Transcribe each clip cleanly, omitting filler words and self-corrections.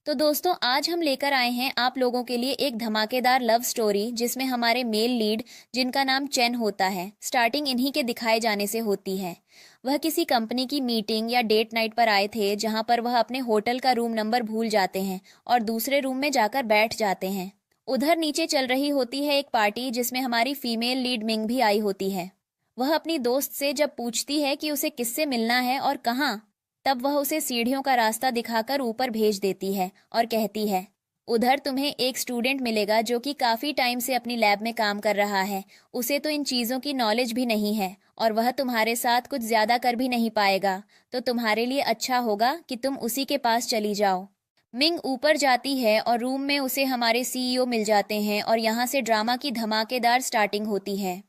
तो दोस्तों आज हम लेकर आए हैं आप लोगों के लिए एक धमाकेदार लव स्टोरी जिसमें हमारे मेल लीड जिनका नाम चैन होता है स्टार्टिंग इन्हीं के दिखाए जाने से होती है। वह किसी कंपनी की मीटिंग या डेट नाइट पर आए थे जहां पर वह अपने होटल का रूम नंबर भूल जाते हैं और दूसरे रूम में जाकर बैठ जाते हैं। उधर नीचे चल रही होती है एक पार्टी जिसमें हमारी फीमेल लीड मिंग भी आई होती है। वह अपनी दोस्त से जब पूछती है कि उसे किससे मिलना है और कहाँ, तब वह उसे सीढ़ियों का रास्ता दिखाकर ऊपर भेज देती है और कहती है उधर तुम्हें एक स्टूडेंट मिलेगा जो कि काफी टाइम से अपनी लैब में काम कर रहा है। उसे तो इन चीजों की नॉलेज भी नहीं है और वह तुम्हारे साथ कुछ ज्यादा कर भी नहीं पाएगा, तो तुम्हारे लिए अच्छा होगा कि तुम उसी के पास चली जाओ। मिंग ऊपर जाती है और रूम में उसे हमारे सीईओ मिल जाते हैं और यहाँ से ड्रामा की धमाकेदार स्टार्टिंग होती है।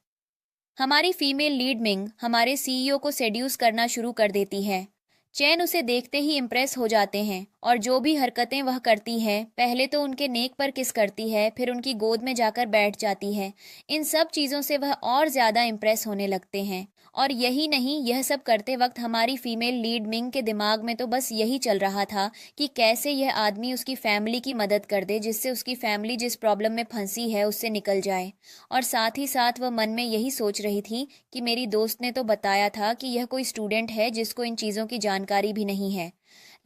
हमारी फीमेल लीड मिंग हमारे सीईओ को सेड्यूस करना शुरू कर देती है। चैन उसे देखते ही इम्प्रेस हो जाते हैं और जो भी हरकतें वह करती है, पहले तो उनके नेक पर किस करती है, फिर उनकी गोद में जाकर बैठ जाती है। इन सब चीज़ों से वह और ज़्यादा इम्प्रेस होने लगते हैं। और यही नहीं, यह सब करते वक्त हमारी फीमेल लीड मिंग के दिमाग में तो बस यही चल रहा था कि कैसे यह आदमी उसकी फैमिली की मदद कर दे, जिससे उसकी फैमिली जिस प्रॉब्लम में फंसी है उससे निकल जाए। और साथ ही साथ वह मन में यही सोच रही थी कि मेरी दोस्त ने तो बताया था कि यह कोई स्टूडेंट है जिसको इन चीज़ों की जानकारी भी नहीं है।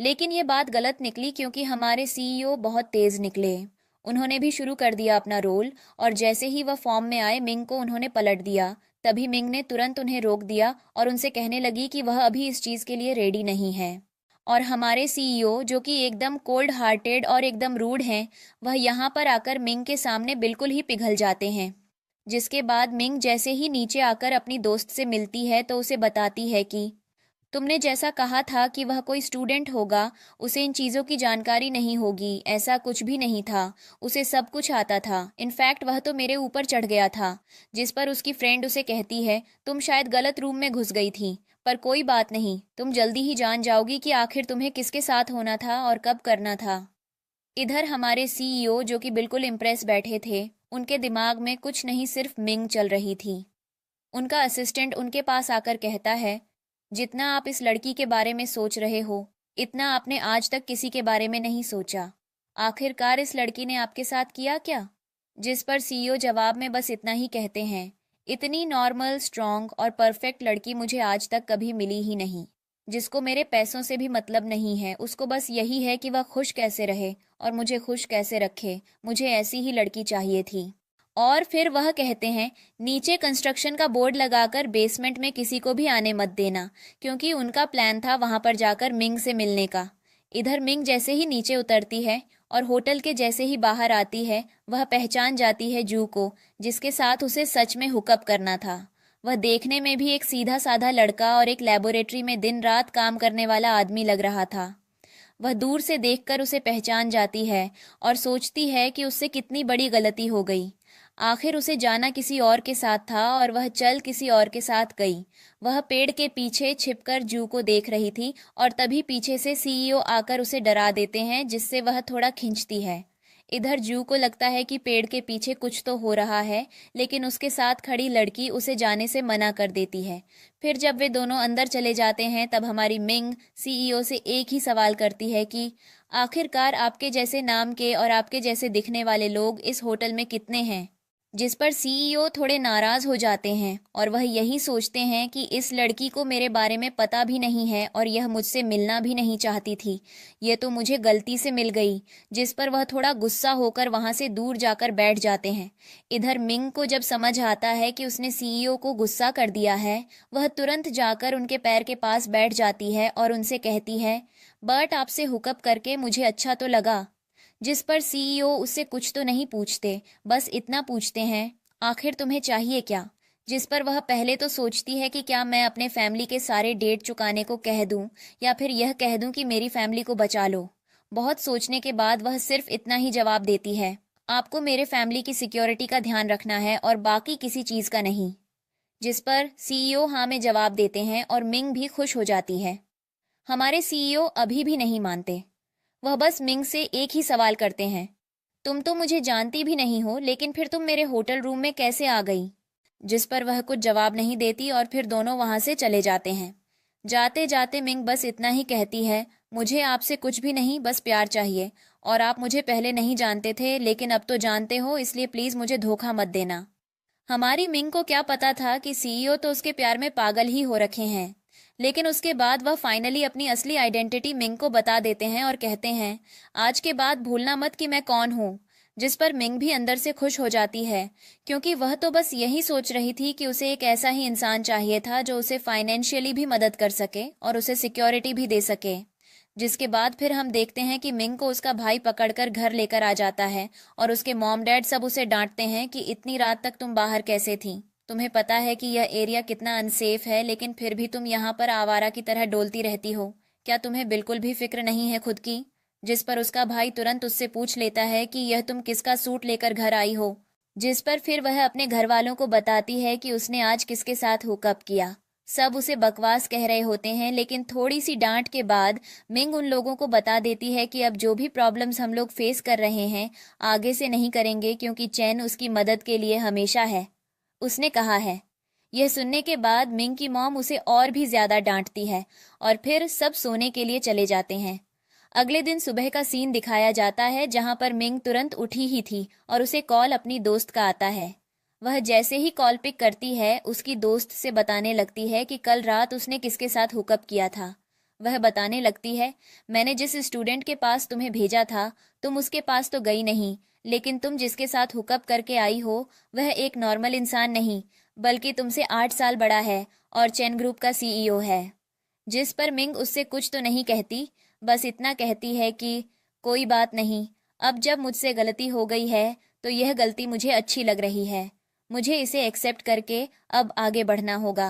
लेकिन ये बात गलत निकली क्योंकि हमारे सीईओ बहुत तेज निकले। उन्होंने भी शुरू कर दिया अपना रोल और जैसे ही वह फॉर्म में आए मिंग को उन्होंने पलट दिया। तभी मिंग ने तुरंत उन्हें रोक दिया और उनसे कहने लगी कि वह अभी इस चीज़ के लिए रेडी नहीं है। और हमारे सीईओ जो कि एकदम कोल्ड हार्टेड और एकदम रूड हैं, वह यहाँ पर आकर मिंग के सामने बिल्कुल ही पिघल जाते हैं। जिसके बाद मिंग जैसे ही नीचे आकर अपनी दोस्त से मिलती है तो उसे बताती है कि तुमने जैसा कहा था कि वह कोई स्टूडेंट होगा, उसे इन चीज़ों की जानकारी नहीं होगी, ऐसा कुछ भी नहीं था। उसे सब कुछ आता था। इनफैक्ट वह तो मेरे ऊपर चढ़ गया था। जिस पर उसकी फ्रेंड उसे कहती है तुम शायद गलत रूम में घुस गई थी, पर कोई बात नहीं, तुम जल्दी ही जान जाओगी कि आखिर तुम्हें किसके साथ होना था और कब करना था। इधर हमारे सीईओ जो कि बिल्कुल इम्प्रेस बैठे थे, उनके दिमाग में कुछ नहीं सिर्फ मिंग चल रही थी। उनका असिस्टेंट उनके पास आकर कहता है जितना आप इस लड़की के बारे में सोच रहे हो, इतना आपने आज तक किसी के बारे में नहीं सोचा। आखिरकार इस लड़की ने आपके साथ किया क्या? जिस पर सीईओ जवाब में बस इतना ही कहते हैं, इतनी नॉर्मल, स्ट्रॉन्ग और परफेक्ट लड़की मुझे आज तक कभी मिली ही नहीं। जिसको मेरे पैसों से भी मतलब नहीं है, उसको बस यही है कि वह खुश कैसे रहे और मुझे खुश कैसे रखे। मुझे ऐसी ही लड़की चाहिए थी। और फिर वह कहते हैं नीचे कंस्ट्रक्शन का बोर्ड लगाकर बेसमेंट में किसी को भी आने मत देना, क्योंकि उनका प्लान था वहां पर जाकर मिंग से मिलने का। इधर मिंग जैसे ही नीचे उतरती है और होटल के जैसे ही बाहर आती है, वह पहचान जाती है जू को, जिसके साथ उसे सच में हुकअप करना था। वह देखने में भी एक सीधा साधा लड़का और एक लेबोरेटरी में दिन रात काम करने वाला आदमी लग रहा था। वह दूर से देखकर उसे पहचान जाती है और सोचती है कि उससे कितनी बड़ी गलती हो गई। आखिर उसे जाना किसी और के साथ था और वह चल किसी और के साथ गई। वह पेड़ के पीछे छिपकर जू को देख रही थी और तभी पीछे से सीईओ आकर उसे डरा देते हैं, जिससे वह थोड़ा खिंचती है। इधर जू को लगता है कि पेड़ के पीछे कुछ तो हो रहा है, लेकिन उसके साथ खड़ी लड़की उसे जाने से मना कर देती है। फिर जब वे दोनों अंदर चले जाते हैं तब हमारी मिंग सीईओ से एक ही सवाल करती है कि आखिरकार आपके जैसे नाम के और आपके जैसे दिखने वाले लोग इस होटल में कितने हैं। जिस पर सीईओ थोड़े नाराज हो जाते हैं और वह यही सोचते हैं कि इस लड़की को मेरे बारे में पता भी नहीं है और यह मुझसे मिलना भी नहीं चाहती थी, ये तो मुझे गलती से मिल गई। जिस पर वह थोड़ा गुस्सा होकर वहां से दूर जाकर बैठ जाते हैं। इधर मिंग को जब समझ आता है कि उसने सीईओ को गुस्सा कर दिया है, वह तुरंत जाकर उनके पैर के पास बैठ जाती है और उनसे कहती है बट आपसे हुकअप करके मुझे अच्छा तो लगा। जिस पर सीईओ उससे कुछ तो नहीं पूछते, बस इतना पूछते हैं आखिर तुम्हें चाहिए क्या। जिस पर वह पहले तो सोचती है कि क्या मैं अपने फैमिली के सारे डेट चुकाने को कह दूं या फिर यह कह दूं कि मेरी फैमिली को बचा लो। बहुत सोचने के बाद वह सिर्फ इतना ही जवाब देती है, आपको मेरे फैमिली की सिक्योरिटी का ध्यान रखना है और बाकी किसी चीज़ का नहीं। जिस पर सीईओ हाँ में जवाब देते हैं और मिंग भी खुश हो जाती है। हमारे सीईओ अभी भी नहीं मानते। वह बस मिंग से एक ही सवाल करते हैं, तुम तो मुझे जानती भी नहीं हो, लेकिन फिर तुम मेरे होटल रूम में कैसे आ गई। जिस पर वह कुछ जवाब नहीं देती और फिर दोनों वहां से चले जाते हैं। जाते जाते मिंग बस इतना ही कहती है, मुझे आपसे कुछ भी नहीं, बस प्यार चाहिए। और आप मुझे पहले नहीं जानते थे, लेकिन अब तो जानते हो, इसलिए प्लीज मुझे धोखा मत देना। हमारी मिंग को क्या पता था कि सीईओ तो उसके प्यार में पागल ही हो रखे हैं। लेकिन उसके बाद वह फाइनली अपनी असली आइडेंटिटी मिंग को बता देते हैं और कहते हैं, आज के बाद भूलना मत कि मैं कौन हूँ। जिस पर मिंग भी अंदर से खुश हो जाती है, क्योंकि वह तो बस यही सोच रही थी कि उसे एक ऐसा ही इंसान चाहिए था जो उसे फाइनेंशियली भी मदद कर सके और उसे सिक्योरिटी भी दे सके। जिसके बाद फिर हम देखते हैं कि मिंग को उसका भाई पकड़कर घर लेकर आ जाता है और उसके मॉम डैड सब उसे डांटते हैं कि इतनी रात तक तुम बाहर कैसे थी। तुम्हें पता है कि यह एरिया कितना अनसेफ है, लेकिन फिर भी तुम यहाँ पर आवारा की तरह डोलती रहती हो। क्या तुम्हें बिल्कुल भी फिक्र नहीं है खुद की? जिस पर उसका भाई तुरंत उससे पूछ लेता है कि यह तुम किसका सूट लेकर घर आई हो। जिस पर फिर वह अपने घर वालों को बताती है कि उसने आज किसके साथ हुकअप किया। सब उसे बकवास कह रहे होते हैं, लेकिन थोड़ी सी डांट के बाद मिंग उन लोगों को बता देती है कि अब जो भी प्रॉब्लम्स हम लोग फेस कर रहे हैं, आगे से नहीं करेंगे, क्योंकि चैन उसकी मदद के लिए हमेशा है, उसने कहा है। यह सुनने के बाद मिंग की मॉम उसे और भी ज्यादा डांटती है और फिर सब सोने के लिए चले जाते हैं। अगले दिन सुबह का सीन दिखाया जाता है, जहां पर मिंग तुरंत उठी ही थी और उसे कॉल अपनी दोस्त का आता है। वह जैसे ही कॉल पिक करती है, उसकी दोस्त से बताने लगती है कि कल रात उसने किसके साथ हुकअप किया था। वह बताने लगती है, मैंने जिस स्टूडेंट के पास तुम्हें भेजा था, तुम उसके पास तो गई नहीं, लेकिन तुम जिसके साथ हुकअप करके आई हो, वह एक नॉर्मल इंसान नहीं, बल्कि तुमसे 8 साल बड़ा है और चैन ग्रुप का सीईओ है। जिस पर मिंग उससे कुछ तो नहीं कहती, बस इतना कहती है कि कोई बात नहीं, अब जब मुझसे गलती हो गई है तो यह गलती मुझे अच्छी लग रही है। मुझे इसे एक्सेप्ट करके अब आगे बढ़ना होगा।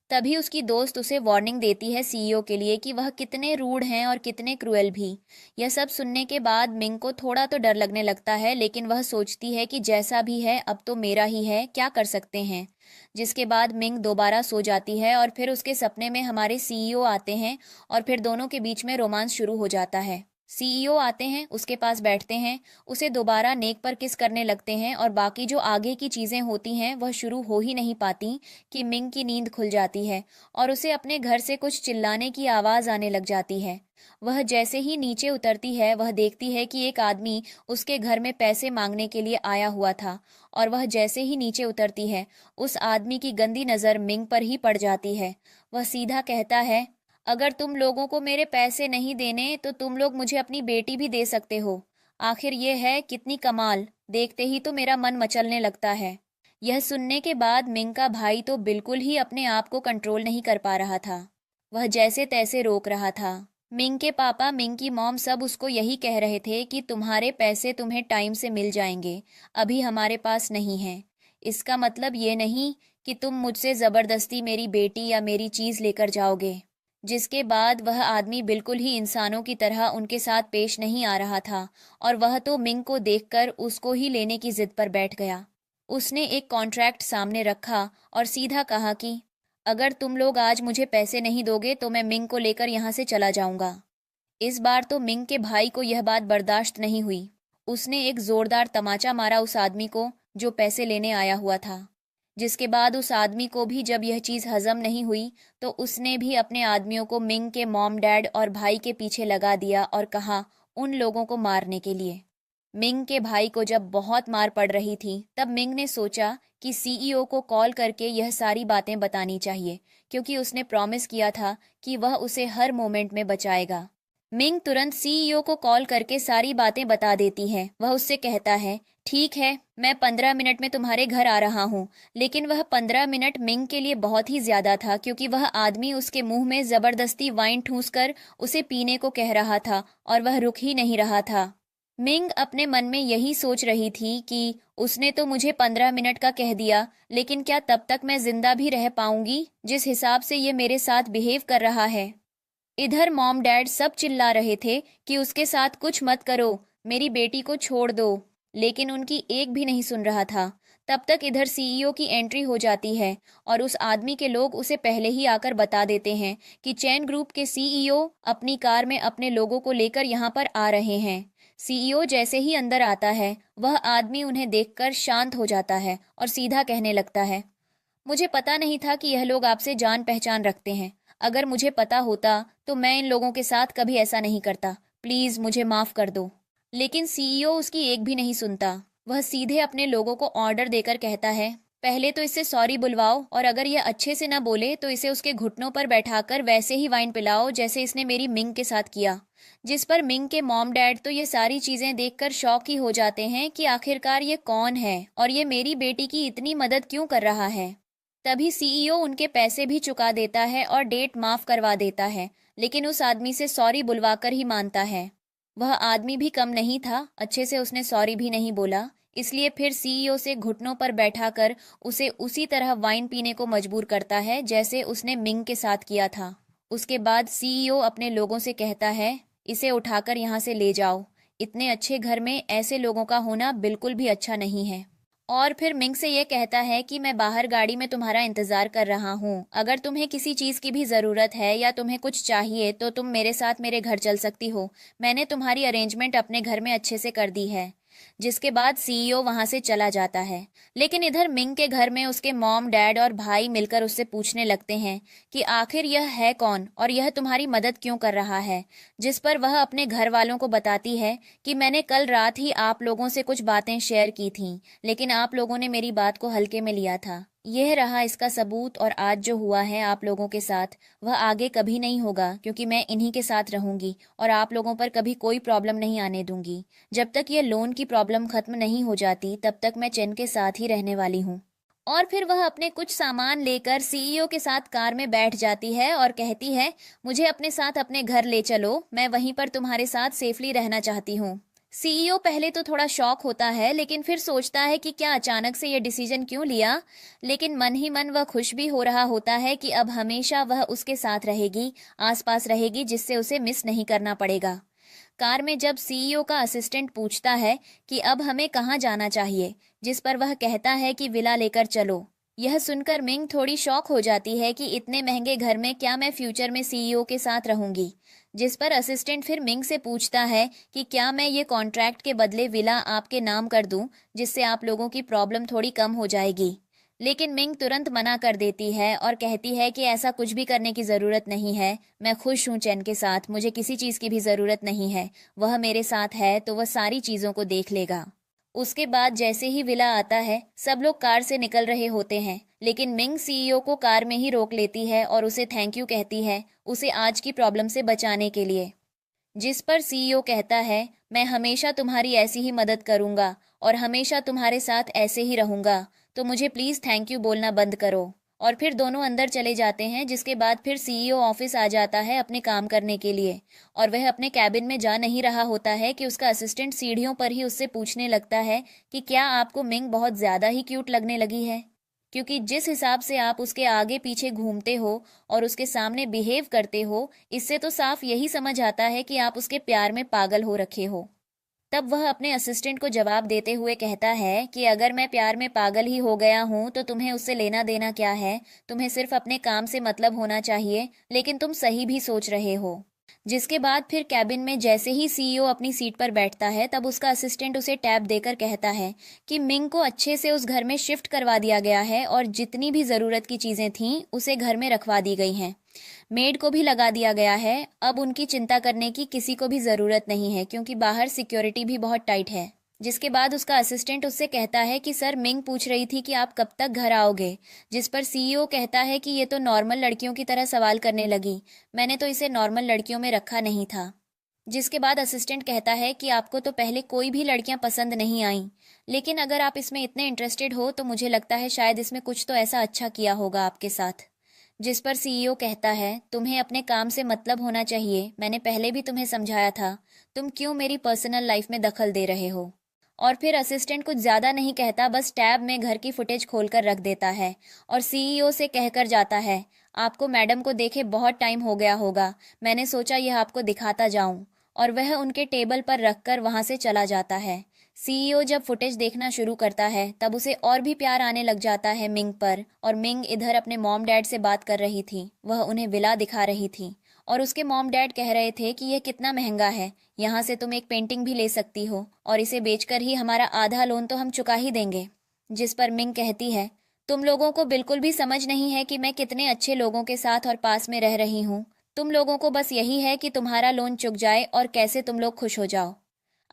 तभी उसकी दोस्त उसे वार्निंग देती है सीईओ के लिए कि वह कितने रूड हैं और कितने क्रूएल भी। यह सब सुनने के बाद मिंग को थोड़ा तो डर लगने लगता है, लेकिन वह सोचती है कि जैसा भी है अब तो मेरा ही है, क्या कर सकते हैं। जिसके बाद मिंग दोबारा सो जाती है और फिर उसके सपने में हमारे सीईओ आते हैं और फिर दोनों के बीच में रोमांस शुरू हो जाता है। सीईओ आते हैं, उसके पास बैठते हैं, उसे दोबारा नेक पर किस करने लगते हैं और बाकी जो आगे की चीजें होती हैं वह शुरू हो ही नहीं पाती कि मिंग की नींद खुल जाती है और उसे अपने घर से कुछ चिल्लाने की आवाज आने लग जाती है। वह जैसे ही नीचे उतरती है, वह देखती है कि एक आदमी उसके घर में पैसे मांगने के लिए आया हुआ था और वह जैसे ही नीचे उतरती है, उस आदमी की गंदी नजर मिंग पर ही पड़ जाती है। वह सीधा कहता है, अगर तुम लोगों को मेरे पैसे नहीं देने तो तुम लोग मुझे अपनी बेटी भी दे सकते हो। आखिर ये है कितनी कमाल, देखते ही तो मेरा मन मचलने लगता है। यह सुनने के बाद मिंग का भाई तो बिल्कुल ही अपने आप को कंट्रोल नहीं कर पा रहा था। वह जैसे तैसे रोक रहा था। मिंग के पापा, मिंग की मॉम सब उसको यही कह रहे थे कि तुम्हारे पैसे तुम्हें टाइम से मिल जाएंगे, अभी हमारे पास नहीं है। इसका मतलब ये नहीं कि तुम मुझसे जबरदस्ती मेरी बेटी या मेरी चीज लेकर जाओगे। जिसके बाद वह आदमी बिल्कुल ही इंसानों की तरह उनके साथ पेश नहीं आ रहा था और वह तो मिंग को देखकर उसको ही लेने की जिद पर बैठ गया। उसने एक कॉन्ट्रैक्ट सामने रखा और सीधा कहा कि अगर तुम लोग आज मुझे पैसे नहीं दोगे तो मैं मिंग को लेकर यहाँ से चला जाऊंगा। इस बार तो मिंग के भाई को यह बात बर्दाश्त नहीं हुई। उसने एक जोरदार तमाचा मारा उस आदमी को जो पैसे लेने आया हुआ था। जिसके बाद उस आदमी को भी जब यह चीज हजम नहीं हुई तो उसने भी अपने आदमियों को मिंग के मॉम डैड और भाई के पीछे लगा दिया और कहा उन लोगों को मारने के लिए। मिंग के भाई को जब बहुत मार पड़ रही थी तब मिंग ने सोचा कि सीईओ को कॉल करके यह सारी बातें बतानी चाहिए, क्योंकि उसने प्रॉमिस किया था कि वह उसे हर मोमेंट में बचाएगा। मिंग तुरंत सीईओ को कॉल करके सारी बातें बता देती है। वह उससे कहता है, ठीक है, मैं 15 मिनट में तुम्हारे घर आ रहा हूँ। लेकिन वह 15 मिनट मिंग के लिए बहुत ही ज्यादा था, क्योंकि वह आदमी उसके मुंह में जबरदस्ती वाइन ठूस कर उसे पीने को कह रहा था और वह रुक ही नहीं रहा था। मिंग अपने मन में यही सोच रही थी कि उसने तो मुझे 15 मिनट का कह दिया, लेकिन क्या तब तक मैं जिंदा भी रह पाऊंगी जिस हिसाब से ये मेरे साथ बिहेव कर रहा है। इधर मॉम डैड सब चिल्ला रहे थे कि उसके साथ कुछ मत करो, मेरी बेटी को छोड़ दो, लेकिन उनकी एक भी नहीं सुन रहा था। तब तक इधर सीईओ की एंट्री हो जाती है और उस आदमी के लोग उसे पहले ही आकर बता देते हैं कि चैन ग्रुप के सीईओ अपनी कार में अपने लोगों को लेकर यहाँ पर आ रहे हैं। सीईओ जैसे ही अंदर आता है, वह आदमी उन्हें देखकर शांत हो जाता है और सीधा कहने लगता है, मुझे पता नहीं था कि यह लोग आपसे जान पहचान रखते हैं। अगर मुझे पता होता तो मैं इन लोगों के साथ कभी ऐसा नहीं करता। प्लीज मुझे माफ कर दो। लेकिन सीईओ उसकी एक भी नहीं सुनता। वह सीधे अपने लोगों को ऑर्डर देकर कहता है, पहले तो इससे सॉरी बुलवाओ, और अगर यह अच्छे से न बोले तो इसे उसके घुटनों पर बैठाकर वैसे ही वाइन पिलाओ जैसे इसने मेरी मिंग के साथ किया। जिस पर मिंग के मॉम डैड तो ये सारी चीजें देखकर शॉक ही हो जाते हैं कि आखिरकार ये कौन है और ये मेरी बेटी की इतनी मदद क्यों कर रहा है। तभी सीईओ उनके पैसे भी चुका देता है और डेट माफ करवा देता है, लेकिन उस आदमी से सॉरी बुलवाकर ही मानता है। वह आदमी भी कम नहीं था, अच्छे से उसने सॉरी भी नहीं बोला, इसलिए फिर सीईओ से घुटनों पर बैठाकर उसे उसी तरह वाइन पीने को मजबूर करता है जैसे उसने मिंग के साथ किया था। उसके बाद सीईओ अपने लोगों से कहता है, इसे उठाकर यहाँ से ले जाओ। इतने अच्छे घर में ऐसे लोगों का होना बिल्कुल भी अच्छा नहीं है। और फिर मिंग से ये कहता है कि मैं बाहर गाड़ी में तुम्हारा इंतजार कर रहा हूँ। अगर तुम्हें किसी चीज की भी जरूरत है या तुम्हें कुछ चाहिए तो तुम मेरे साथ मेरे घर चल सकती हो। मैंने तुम्हारी अरेंजमेंट अपने घर में अच्छे से कर दी है। जिसके बाद सीईओ वहां से चला जाता है। लेकिन इधर मिंग के घर में उसके मॉम डैड और भाई मिलकर उससे पूछने लगते हैं कि आखिर यह है कौन और यह तुम्हारी मदद क्यों कर रहा है। जिस पर वह अपने घर वालों को बताती है कि मैंने कल रात ही आप लोगों से कुछ बातें शेयर की थीं, लेकिन आप लोगों ने मेरी बात को हल्के में लिया था। यह रहा इसका सबूत, और आज जो हुआ है आप लोगों के साथ वह आगे कभी नहीं होगा, क्योंकि मैं इन्हीं के साथ रहूंगी और आप लोगों पर कभी कोई प्रॉब्लम नहीं आने दूंगी। जब तक ये लोन की प्रॉब्लम खत्म नहीं हो जाती तब तक मैं चेन के साथ ही रहने वाली हूँ। और फिर वह अपने कुछ सामान लेकर सीईओ के साथ कार में बैठ जाती है और कहती है, मुझे अपने साथ अपने घर ले चलो, मैं वहीं पर तुम्हारे साथ सेफली रहना चाहती हूँ। सीईओ पहले तो थोड़ा शॉक होता है, लेकिन फिर सोचता है कि क्या अचानक से ये डिसीजन क्यों लिया। लेकिन मन ही मन वह खुश भी हो रहा होता है कि अब हमेशा वह उसके साथ रहेगी, आसपास रहेगी, जिससे उसे मिस नहीं करना पड़ेगा। कार में जब सीईओ का असिस्टेंट पूछता है कि अब हमें कहाँ जाना चाहिए, जिस पर वह कहता है कि विला लेकर चलो। यह सुनकर मिंग थोड़ी शॉक हो जाती है कि इतने महंगे घर में क्या मैं फ्यूचर में सीईओ के साथ रहूंगी। जिस पर असिस्टेंट फिर मिंग से पूछता है कि क्या मैं ये कॉन्ट्रैक्ट के बदले विला आपके नाम कर दूं, जिससे आप लोगों की प्रॉब्लम थोड़ी कम हो जाएगी। लेकिन मिंग तुरंत मना कर देती है और कहती है कि ऐसा कुछ भी करने की ज़रूरत नहीं है, मैं खुश हूँ चैन के साथ, मुझे किसी चीज़ की भी ज़रूरत नहीं है। वह मेरे साथ है तो वह सारी चीज़ों को देख लेगा। उसके बाद जैसे ही विला आता है सब लोग कार से निकल रहे होते हैं, लेकिन मिंग सीईओ को कार में ही रोक लेती है और उसे थैंक यू कहती है, उसे आज की प्रॉब्लम से बचाने के लिए। जिस पर सीईओ कहता है, मैं हमेशा तुम्हारी ऐसी ही मदद करूंगा और हमेशा तुम्हारे साथ ऐसे ही रहूंगा, तो मुझे प्लीज़ थैंक यू बोलना बंद करो। और फिर दोनों अंदर चले जाते हैं, जिसके बाद फिर सीईओ ऑफिस आ जाता है अपने काम करने के लिए। और वह अपने कैबिन में जा नहीं रहा होता है कि उसका असिस्टेंट सीढ़ियों पर ही उससे पूछने लगता है कि क्या आपको मिंग बहुत ज़्यादा ही क्यूट लगने लगी है, क्योंकि जिस हिसाब से आप उसके आगे पीछे घूमते हो और उसके सामने बिहेव करते हो, इससे तो साफ यही समझ आता है कि आप उसके प्यार में पागल हो रखे हो। तब वह अपने असिस्टेंट को जवाब देते हुए कहता है कि अगर मैं प्यार में पागल ही हो गया हूं तो तुम्हें उससे लेना देना क्या है, तुम्हें सिर्फ अपने काम से मतलब होना चाहिए, लेकिन तुम सही भी सोच रहे हो। जिसके बाद फिर कैबिन में जैसे ही सीईओ अपनी सीट पर बैठता है तब उसका असिस्टेंट उसे टैब देकर कहता है कि मिंग को अच्छे से उस घर में शिफ्ट करवा दिया गया है और जितनी भी ज़रूरत की चीज़ें थीं उसे घर में रखवा दी गई हैं। मेड को भी लगा दिया गया है, अब उनकी चिंता करने की किसी को भी ज़रूरत नहीं है, क्योंकि बाहर सिक्योरिटी भी बहुत टाइट है। जिसके बाद उसका असिस्टेंट उससे कहता है कि सर, मिंग पूछ रही थी कि आप कब तक घर आओगे। जिस पर सीईओ कहता है कि ये तो नॉर्मल लड़कियों की तरह सवाल करने लगी, मैंने तो इसे नॉर्मल लड़कियों में रखा नहीं था। जिसके बाद असिस्टेंट कहता है कि आपको तो पहले कोई भी लड़कियां पसंद नहीं आईं, लेकिन अगर आप इसमें इतने इंटरेस्टेड हो तो मुझे लगता है शायद इसमें कुछ तो ऐसा अच्छा किया होगा आपके साथ। जिस पर सीईओ कहता है, तुम्हें अपने काम से मतलब होना चाहिए, मैंने पहले भी तुम्हें समझाया था, तुम क्यों मेरी पर्सनल लाइफ में दखल दे रहे हो। और फिर असिस्टेंट कुछ ज़्यादा नहीं कहता, बस टैब में घर की फुटेज खोलकर रख देता है और सीईओ से कहकर जाता है, आपको मैडम को देखे बहुत टाइम हो गया होगा, मैंने सोचा यह आपको दिखाता जाऊं। और वह उनके टेबल पर रखकर वहां से चला जाता है। सीईओ जब फुटेज देखना शुरू करता है तब उसे और भी प्यार आने लग जाता है मिंग पर, और मिंग इधर अपने मॉम डैड से बात कर रही थी, वह उन्हें विला दिखा रही थी और उसके मॉम डैड कह रहे थे कि यह कितना महंगा है, यहाँ से तुम एक पेंटिंग भी ले सकती हो और इसे बेचकर ही हमारा आधा लोन तो हम चुका ही देंगे। जिस पर मिंग कहती है, तुम लोगों को बिल्कुल भी समझ नहीं है कि मैं कितने अच्छे लोगों के साथ और पास में रह रही हूँ। तुम लोगों को बस यही है कि तुम्हारा लोन चुक जाए और कैसे तुम लोग खुश हो जाओ।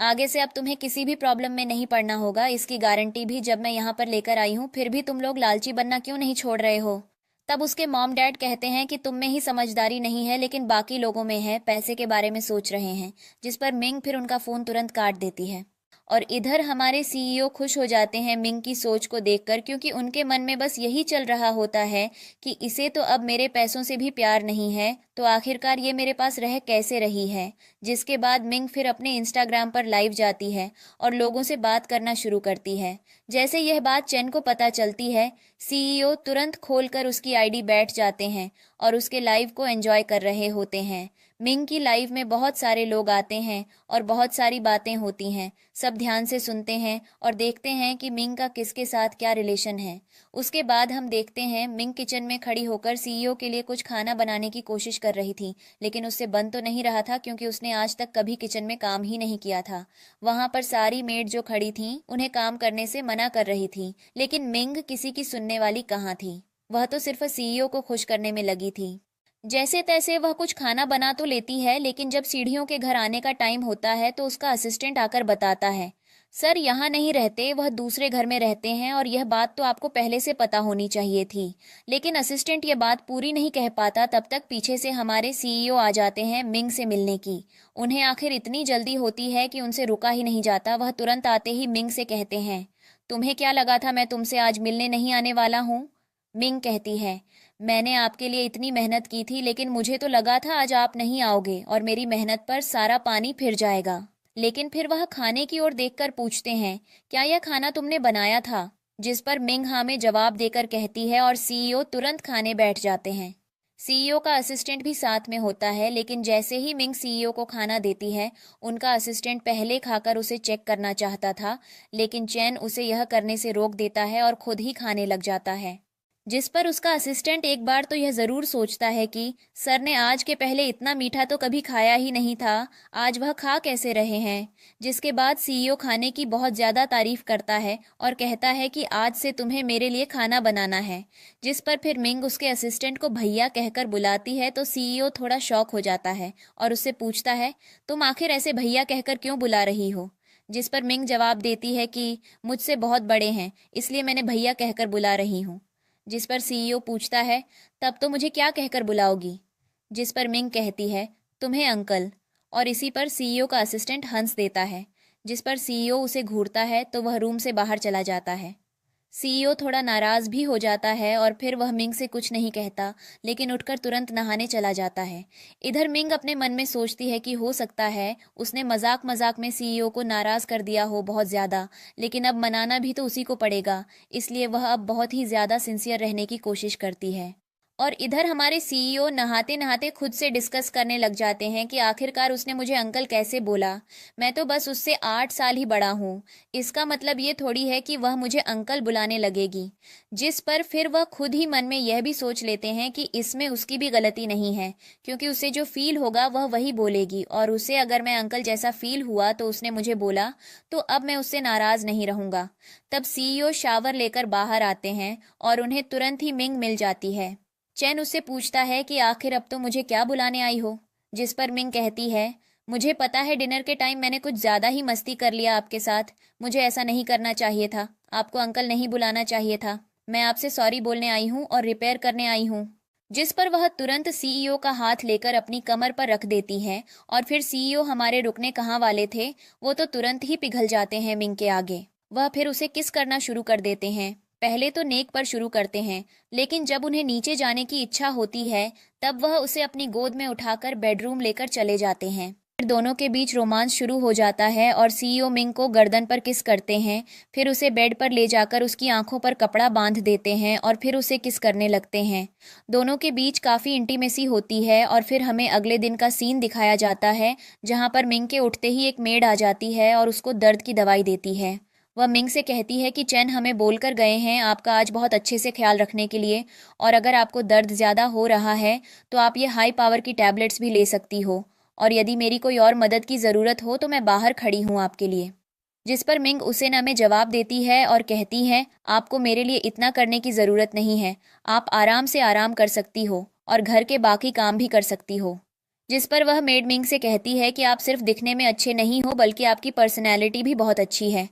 आगे से अब तुम्हें किसी भी प्रॉब्लम में नहीं पड़ना होगा, इसकी गारंटी भी जब मैं यहाँ पर लेकर आई हूँ। फिर भी तुम लोग लालची बनना क्यों नहीं छोड़ रहे हो? तब उसके मॉम डैड कहते हैं कि तुम में ही समझदारी नहीं है लेकिन बाकी लोगों में है, पैसे के बारे में सोच रहे हैं। जिस पर मिंग फिर उनका फोन तुरंत काट देती है। और इधर हमारे सीईओ खुश हो जाते हैं मिंग की सोच को देखकर, क्योंकि उनके मन में बस यही चल रहा होता है कि इसे तो अब मेरे पैसों से भी प्यार नहीं है, तो आखिरकार ये मेरे पास रह कैसे रही है। जिसके बाद मिंग फिर अपने इंस्टाग्राम पर लाइव जाती है और लोगों से बात करना शुरू करती है। जैसे यह बात चेन को पता चलती है, सीईओ तुरंत खोलकर उसकी आईडी बैठ जाते हैं और उसके लाइव को एंजॉय कर रहे होते हैं। मिंग की लाइव में बहुत सारे लोग आते हैं और बहुत सारी बातें होती हैं। सब ध्यान से सुनते हैं और देखते हैं कि मिंग का किसके साथ क्या रिलेशन है। उसके बाद हम देखते हैं मिंग किचन में खड़ी होकर सीईओ के लिए कुछ खाना बनाने की कोशिश कर रही थी, लेकिन उससे बन तो नहीं रहा था क्योंकि उसने आज तक कभी किचन में काम ही नहीं किया था। वहां पर सारी मेड जो खड़ी थीं उन्हें काम करने से मना कर रही थी, लेकिन मिंग किसी की सुनने वाली कहाँ थी। वह तो सिर्फ सीईओ को खुश करने में लगी थी। जैसे तैसे वह कुछ खाना बना तो लेती है, लेकिन जब सीढ़ियों के घर आने का टाइम होता है तो उसका असिस्टेंट आकर बताता है, सर यहाँ नहीं रहते, वह दूसरे घर में रहते हैं और यह बात तो आपको पहले से पता होनी चाहिए थी। लेकिन असिस्टेंट यह बात पूरी नहीं कह पाता, तब तक पीछे से हमारे सीईओ आ जाते हैं मिंग से मिलने की। उन्हें आखिर इतनी जल्दी होती है कि उनसे रुका ही नहीं जाता। वह तुरंत आते ही मिंग से कहते हैं, तुम्हें क्या लगा था मैं तुमसे आज मिलने नहीं आने वाला हूँ? मिंग कहती है, मैंने आपके लिए इतनी मेहनत की थी, लेकिन मुझे तो लगा था आज आप नहीं आओगे और मेरी मेहनत पर सारा पानी फिर जाएगा। लेकिन फिर वह खाने की ओर देखकर पूछते हैं, क्या यह खाना तुमने बनाया था? जिस पर मिंग हाँ में जवाब देकर कहती है और सीईओ तुरंत खाने बैठ जाते हैं। सीईओ का असिस्टेंट भी साथ में होता है, लेकिन जैसे ही मिंग सीईओ को खाना देती है, उनका असिस्टेंट पहले खाकर उसे चेक करना चाहता था, लेकिन चैन उसे यह करने से रोक देता है और खुद ही खाने लग जाता है। जिस पर उसका असिस्टेंट एक बार तो यह जरूर सोचता है कि सर ने आज के पहले इतना मीठा तो कभी खाया ही नहीं था, आज वह खा कैसे रहे हैं। जिसके बाद सीईओ खाने की बहुत ज्यादा तारीफ करता है और कहता है कि आज से तुम्हें मेरे लिए खाना बनाना है। जिस पर फिर मिंग उसके असिस्टेंट को भैया कहकर बुलाती है, तो सीईओ थोड़ा शॉक हो जाता है और उससे पूछता है, तुम आखिर ऐसे भैया कहकर क्यों बुला रही हो? जिस पर मिंग जवाब देती है कि मुझसे बहुत बड़े हैं, इसलिए मैंने भैया कहकर बुला रही हूँ। जिस पर सीईओ पूछता है, तब तो मुझे क्या कहकर बुलाओगी? जिस पर मिंग कहती है, तुम्हें अंकल। और इसी पर सीईओ का असिस्टेंट हंस देता है। जिस पर सीईओ उसे घूरता है तो वह रूम से बाहर चला जाता है। सीईओ थोड़ा नाराज भी हो जाता है और फिर वह मिंग से कुछ नहीं कहता, लेकिन उठकर तुरंत नहाने चला जाता है। इधर मिंग अपने मन में सोचती है कि हो सकता है उसने मजाक मजाक में सीईओ को नाराज कर दिया हो बहुत ज्यादा, लेकिन अब मनाना भी तो उसी को पड़ेगा, इसलिए वह अब बहुत ही ज्यादा सिंसियर रहने की कोशिश करती है। और इधर हमारे सीईओ नहाते नहाते खुद से डिस्कस करने लग जाते हैं कि आखिरकार उसने मुझे अंकल कैसे बोला। मैं तो बस उससे 8 साल ही बड़ा हूँ, इसका मतलब ये थोड़ी है कि वह मुझे अंकल बुलाने लगेगी। जिस पर फिर वह खुद ही मन में यह भी सोच लेते हैं कि इसमें उसकी भी गलती नहीं है, क्योंकि उसे जो फील होगा वह वही बोलेगी, और उसे अगर मैं अंकल जैसा फील हुआ तो उसने मुझे बोला, तो अब मैं उससे नाराज नहीं रहूंगा। तब सीईओ शावर लेकर बाहर आते हैं और उन्हें तुरंत ही मिंग मिल जाती है। चैन उससे पूछता है कि आखिर अब तो मुझे क्या बुलाने आई हो? जिस पर मिंग कहती है, मुझे पता है डिनर के टाइम मैंने कुछ ज्यादा ही मस्ती कर लिया आपके साथ, मुझे ऐसा नहीं करना चाहिए था, आपको अंकल नहीं बुलाना चाहिए था। मैं आपसे सॉरी बोलने आई हूँ और रिपेयर करने आई हूँ। जिस पर वह तुरंत सीईओ का हाथ लेकर अपनी कमर पर रख देती है और फिर सीईओ हमारे रुकने कहाँ वाले थे, वो तो तुरंत ही पिघल जाते हैं मिंग के आगे। वह फिर उसे किस करना शुरू कर देते हैं। पहले तो नेक पर शुरू करते हैं, लेकिन जब उन्हें नीचे जाने की इच्छा होती है तब वह उसे अपनी गोद में उठाकर बेडरूम लेकर चले जाते हैं। फिर दोनों के बीच रोमांस शुरू हो जाता है और सीईओ मिंग को गर्दन पर किस करते हैं, फिर उसे बेड पर ले जाकर उसकी आंखों पर कपड़ा बांध देते हैं और फिर उसे किस करने लगते हैं। दोनों के बीच काफ़ी इंटीमेसी होती है और फिर हमें अगले दिन का सीन दिखाया जाता है, जहाँ पर मिंग के उठते ही एक मेड आ जाती है और उसको दर्द की दवाई देती है। वह मिंग से कहती है कि चैन हमें बोलकर गए हैं आपका आज बहुत अच्छे से ख्याल रखने के लिए, और अगर आपको दर्द ज़्यादा हो रहा है तो आप ये हाई पावर की टैबलेट्स भी ले सकती हो, और यदि मेरी कोई और मदद की ज़रूरत हो तो मैं बाहर खड़ी हूँ आपके लिए। जिस पर मिंग उसे न में जवाब देती है और कहती है, आपको मेरे लिए इतना करने की ज़रूरत नहीं है, आप आराम से आराम कर सकती हो और घर के बाकी काम भी कर सकती हो। जिस पर वह मेड मिंग से कहती है कि आप सिर्फ दिखने में अच्छे नहीं हो बल्कि आपकी पर्सनैलिटी भी बहुत अच्छी है।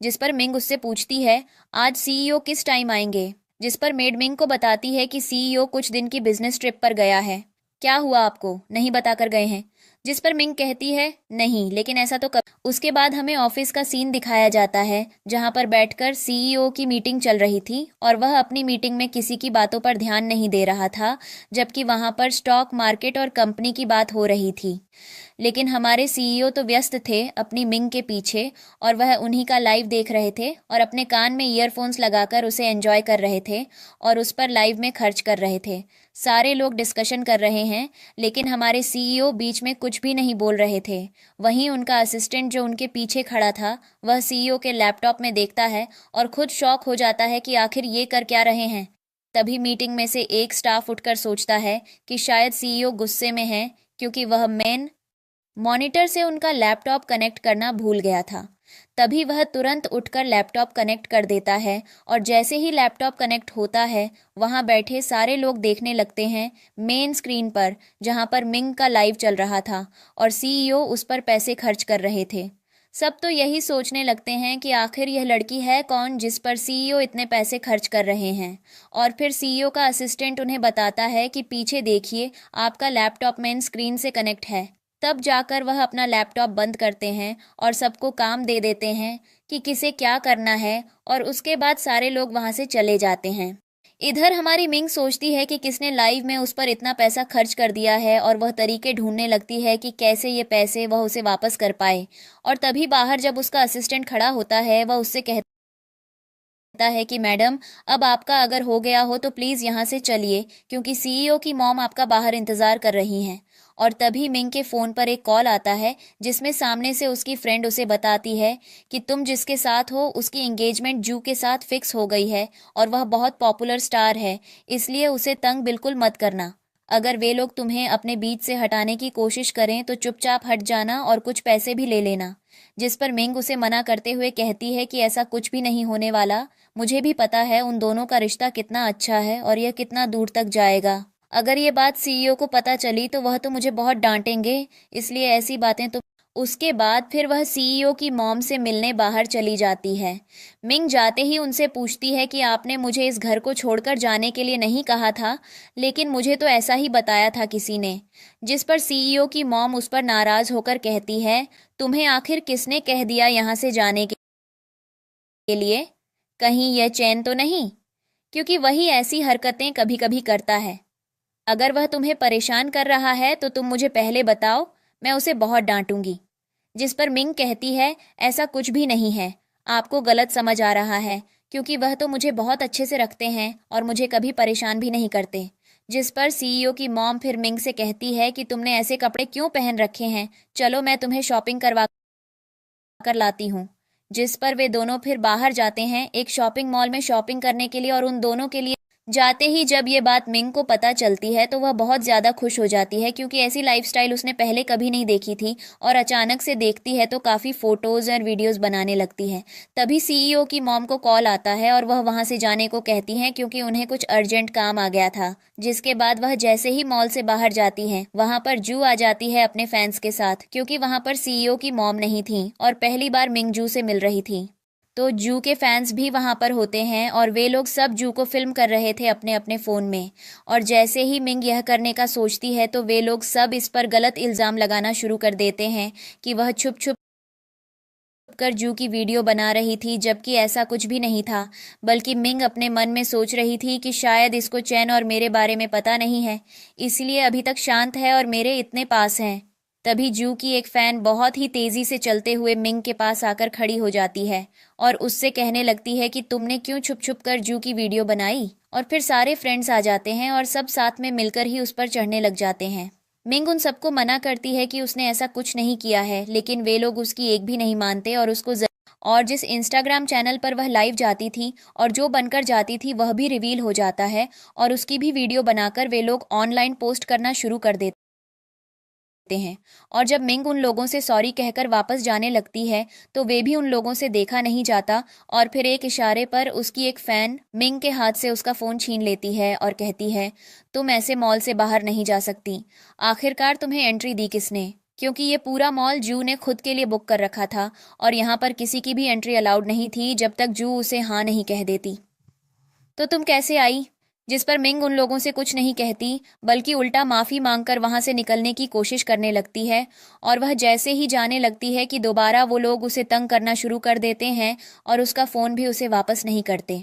जिस पर मिंग उससे पूछती है, आज सीईओ किस टाइम आएंगे? जिस पर मेड मिंग को बताती है कि सीईओ कुछ दिन की बिजनेस ट्रिप पर गया है। क्या हुआ, आपको नहीं बताकर गए हैं? जिस पर मिंग कहती है, नहीं, लेकिन ऐसा तो कब। उसके बाद हमें ऑफिस का सीन दिखाया जाता है जहां पर बैठकर सीईओ की मीटिंग चल रही थी और वह अपनी मीटिंग में किसी की बातों पर ध्यान नहीं दे रहा था, जबकि वहां पर स्टॉक मार्केट और कंपनी की बात हो रही थी। लेकिन हमारे सीईओ तो व्यस्त थे अपनी मिंग के पीछे और वह उन्हीं का लाइव देख रहे थे और अपने कान में ईयरफोन्स लगाकर उसे एंजॉय कर रहे थे और उस पर लाइव में खर्च कर रहे थे। सारे लोग डिस्कशन कर रहे हैं लेकिन हमारे सीईओ बीच में कुछ भी नहीं बोल रहे थे। वहीं उनका असिस्टेंट जो उनके पीछे खड़ा था वह सीईओ के लैपटॉप में देखता है और खुद शॉक हो जाता है कि आखिर ये कर क्या रहे हैं। तभी मीटिंग में से एक स्टाफ उठकर सोचता है कि शायद सीईओ गुस्से में है क्योंकि वह मेन मॉनिटर से उनका लैपटॉप कनेक्ट करना भूल गया था। तभी वह तुरंत उठकर लैपटॉप कनेक्ट कर देता है और जैसे ही लैपटॉप कनेक्ट होता है वहां बैठे सारे लोग देखने लगते हैं मेन स्क्रीन पर जहां पर मिंग का लाइव चल रहा था और सीईओ उस पर पैसे खर्च कर रहे थे। सब तो यही सोचने लगते हैं कि आखिर यह लड़की है कौन जिस पर सीईओ इतने पैसे खर्च कर रहे हैं। और फिर सीईओ का असिस्टेंट उन्हें बताता है कि पीछे देखिए, आपका लैपटॉप मेन स्क्रीन से कनेक्ट है। तब जाकर वह अपना लैपटॉप बंद करते हैं और सबको काम दे देते हैं कि किसे क्या करना है और उसके बाद सारे लोग वहां से चले जाते हैं। इधर हमारी मिंग सोचती है कि किसने लाइव में उस पर इतना पैसा खर्च कर दिया है और वह तरीके ढूंढने लगती है कि कैसे ये पैसे वह उसे वापस कर पाए। और तभी बाहर जब उसका असिस्टेंट खड़ा होता है वह उससे कहता है कि मैडम, अब आपका अगर हो गया हो तो प्लीज़ यहाँ से चलिए क्योंकि सीईओ की मॉम आपका बाहर इंतज़ार कर रही हैं। और तभी मिंग के फ़ोन पर एक कॉल आता है जिसमें सामने से उसकी फ्रेंड उसे बताती है कि तुम जिसके साथ हो उसकी एंगेजमेंट जू के साथ फिक्स हो गई है और वह बहुत पॉपुलर स्टार है, इसलिए उसे तंग बिल्कुल मत करना। अगर वे लोग तुम्हें अपने बीच से हटाने की कोशिश करें तो चुपचाप हट जाना और कुछ पैसे भी ले लेना। जिस पर मिंग उसे मना करते हुए कहती है कि ऐसा कुछ भी नहीं होने वाला, मुझे भी पता है उन दोनों का रिश्ता कितना अच्छा है और यह कितना दूर तक जाएगा। अगर ये बात सीईओ को पता चली तो वह तो मुझे बहुत डांटेंगे, इसलिए ऐसी बातें तो। उसके बाद फिर वह सीईओ की मॉम से मिलने बाहर चली जाती है। मिंग जाते ही उनसे पूछती है कि आपने मुझे इस घर को छोड़कर जाने के लिए नहीं कहा था, लेकिन मुझे तो ऐसा ही बताया था किसी ने। जिस पर सीईओ की मॉम उस पर नाराज होकर कहती है, तुम्हें आखिर किसने कह दिया यहाँ से जाने के लिए? कहीं यह चैन तो नहीं? क्योंकि वही ऐसी हरकतें कभी कभी करता है। अगर वह तुम्हें परेशान कर रहा है तो तुम मुझे पहले बताओ, मैं उसे बहुत डांटूंगी। जिस पर मिंग कहती है, ऐसा कुछ भी नहीं है, आपको गलत समझ आ रहा है क्योंकि वह तो मुझे बहुत अच्छे से रखते हैं और मुझे कभी परेशान भी नहीं करते। जिस पर सीईओ की मॉम फिर मिंग से कहती है कि तुमने ऐसे कपड़े क्यों पहन रखे हैं, चलो मैं तुम्हें शॉपिंग करवा कर लाती हूँ। जिस पर वे दोनों फिर बाहर जाते हैं एक शॉपिंग मॉल में शॉपिंग करने के लिए और उन दोनों के लिए जाते ही जब ये बात मिंग को पता चलती है तो वह बहुत ज़्यादा खुश हो जाती है क्योंकि ऐसी लाइफस्टाइल उसने पहले कभी नहीं देखी थी और अचानक से देखती है तो काफ़ी फ़ोटोज़ और वीडियोज़ बनाने लगती है। तभी सीईओ की मॉम को कॉल आता है और वह वहाँ से जाने को कहती हैं क्योंकि उन्हें कुछ अर्जेंट काम आ गया था। जिसके बाद वह जैसे ही मॉल से बाहर जाती हैं वहाँ पर जू आ जाती है अपने फैंस के साथ क्योंकि वहाँ पर सीईओ की मॉम नहीं थी और पहली बार मिंग जू से मिल रही थी। तो जू के फैंस भी वहां पर होते हैं और वे लोग सब जू को फिल्म कर रहे थे अपने अपने फ़ोन में। और जैसे ही मिंग यह करने का सोचती है तो वे लोग सब इस पर गलत इल्ज़ाम लगाना शुरू कर देते हैं कि वह छुप छुप कर जू की वीडियो बना रही थी, जबकि ऐसा कुछ भी नहीं था। बल्कि मिंग अपने मन में सोच रही थी कि शायद इसको चैन और मेरे बारे में पता नहीं है, इसलिए अभी तक शांत है और मेरे इतने पास हैं। तभी जू की एक फ़ैन बहुत ही तेज़ी से चलते हुए मिंग के पास आकर खड़ी हो जाती है और उससे कहने लगती है कि तुमने क्यों छुप छुप कर जू की वीडियो बनाई। और फिर सारे फ्रेंड्स आ जाते हैं और सब साथ में मिलकर ही उस पर चढ़ने लग जाते हैं। मिंग उन सबको मना करती है कि उसने ऐसा कुछ नहीं किया है, लेकिन वे लोग उसकी एक भी नहीं मानते और और जिस इंस्टाग्राम चैनल पर वह लाइव जाती थी और जो बनकर जाती थी वह भी रिवील हो जाता है और उसकी भी वीडियो बनाकर वे लोग ऑनलाइन पोस्ट करना शुरू कर देते हैं। और जब मिंग उन लोगों से सॉरी कहकर वापस जाने लगती है तो वे भी उन लोगों से देखा नहीं जाता और फिर एक इशारे पर उसकी एक फैन मिंग के हाथ से उसका फ़ोन छीन लेती है और कहती है, तुम ऐसे मॉल से बाहर नहीं जा सकती। आखिरकार तुम्हें एंट्री दी किसने? क्योंकि ये पूरा मॉल जू ने खुद के लिए बुक कर रखा था और यहाँ पर किसी की भी एंट्री अलाउड नहीं थी जब तक जू उसे हाँ नहीं कह देती। तो तुम कैसे आई? जिस पर मिंग उन लोगों से कुछ नहीं कहती बल्कि उल्टा माफी मांगकर वहां से निकलने की कोशिश करने लगती है। और वह जैसे ही जाने लगती है कि दोबारा वो लोग उसे तंग करना शुरू कर देते हैं और उसका फोन भी उसे वापस नहीं करते।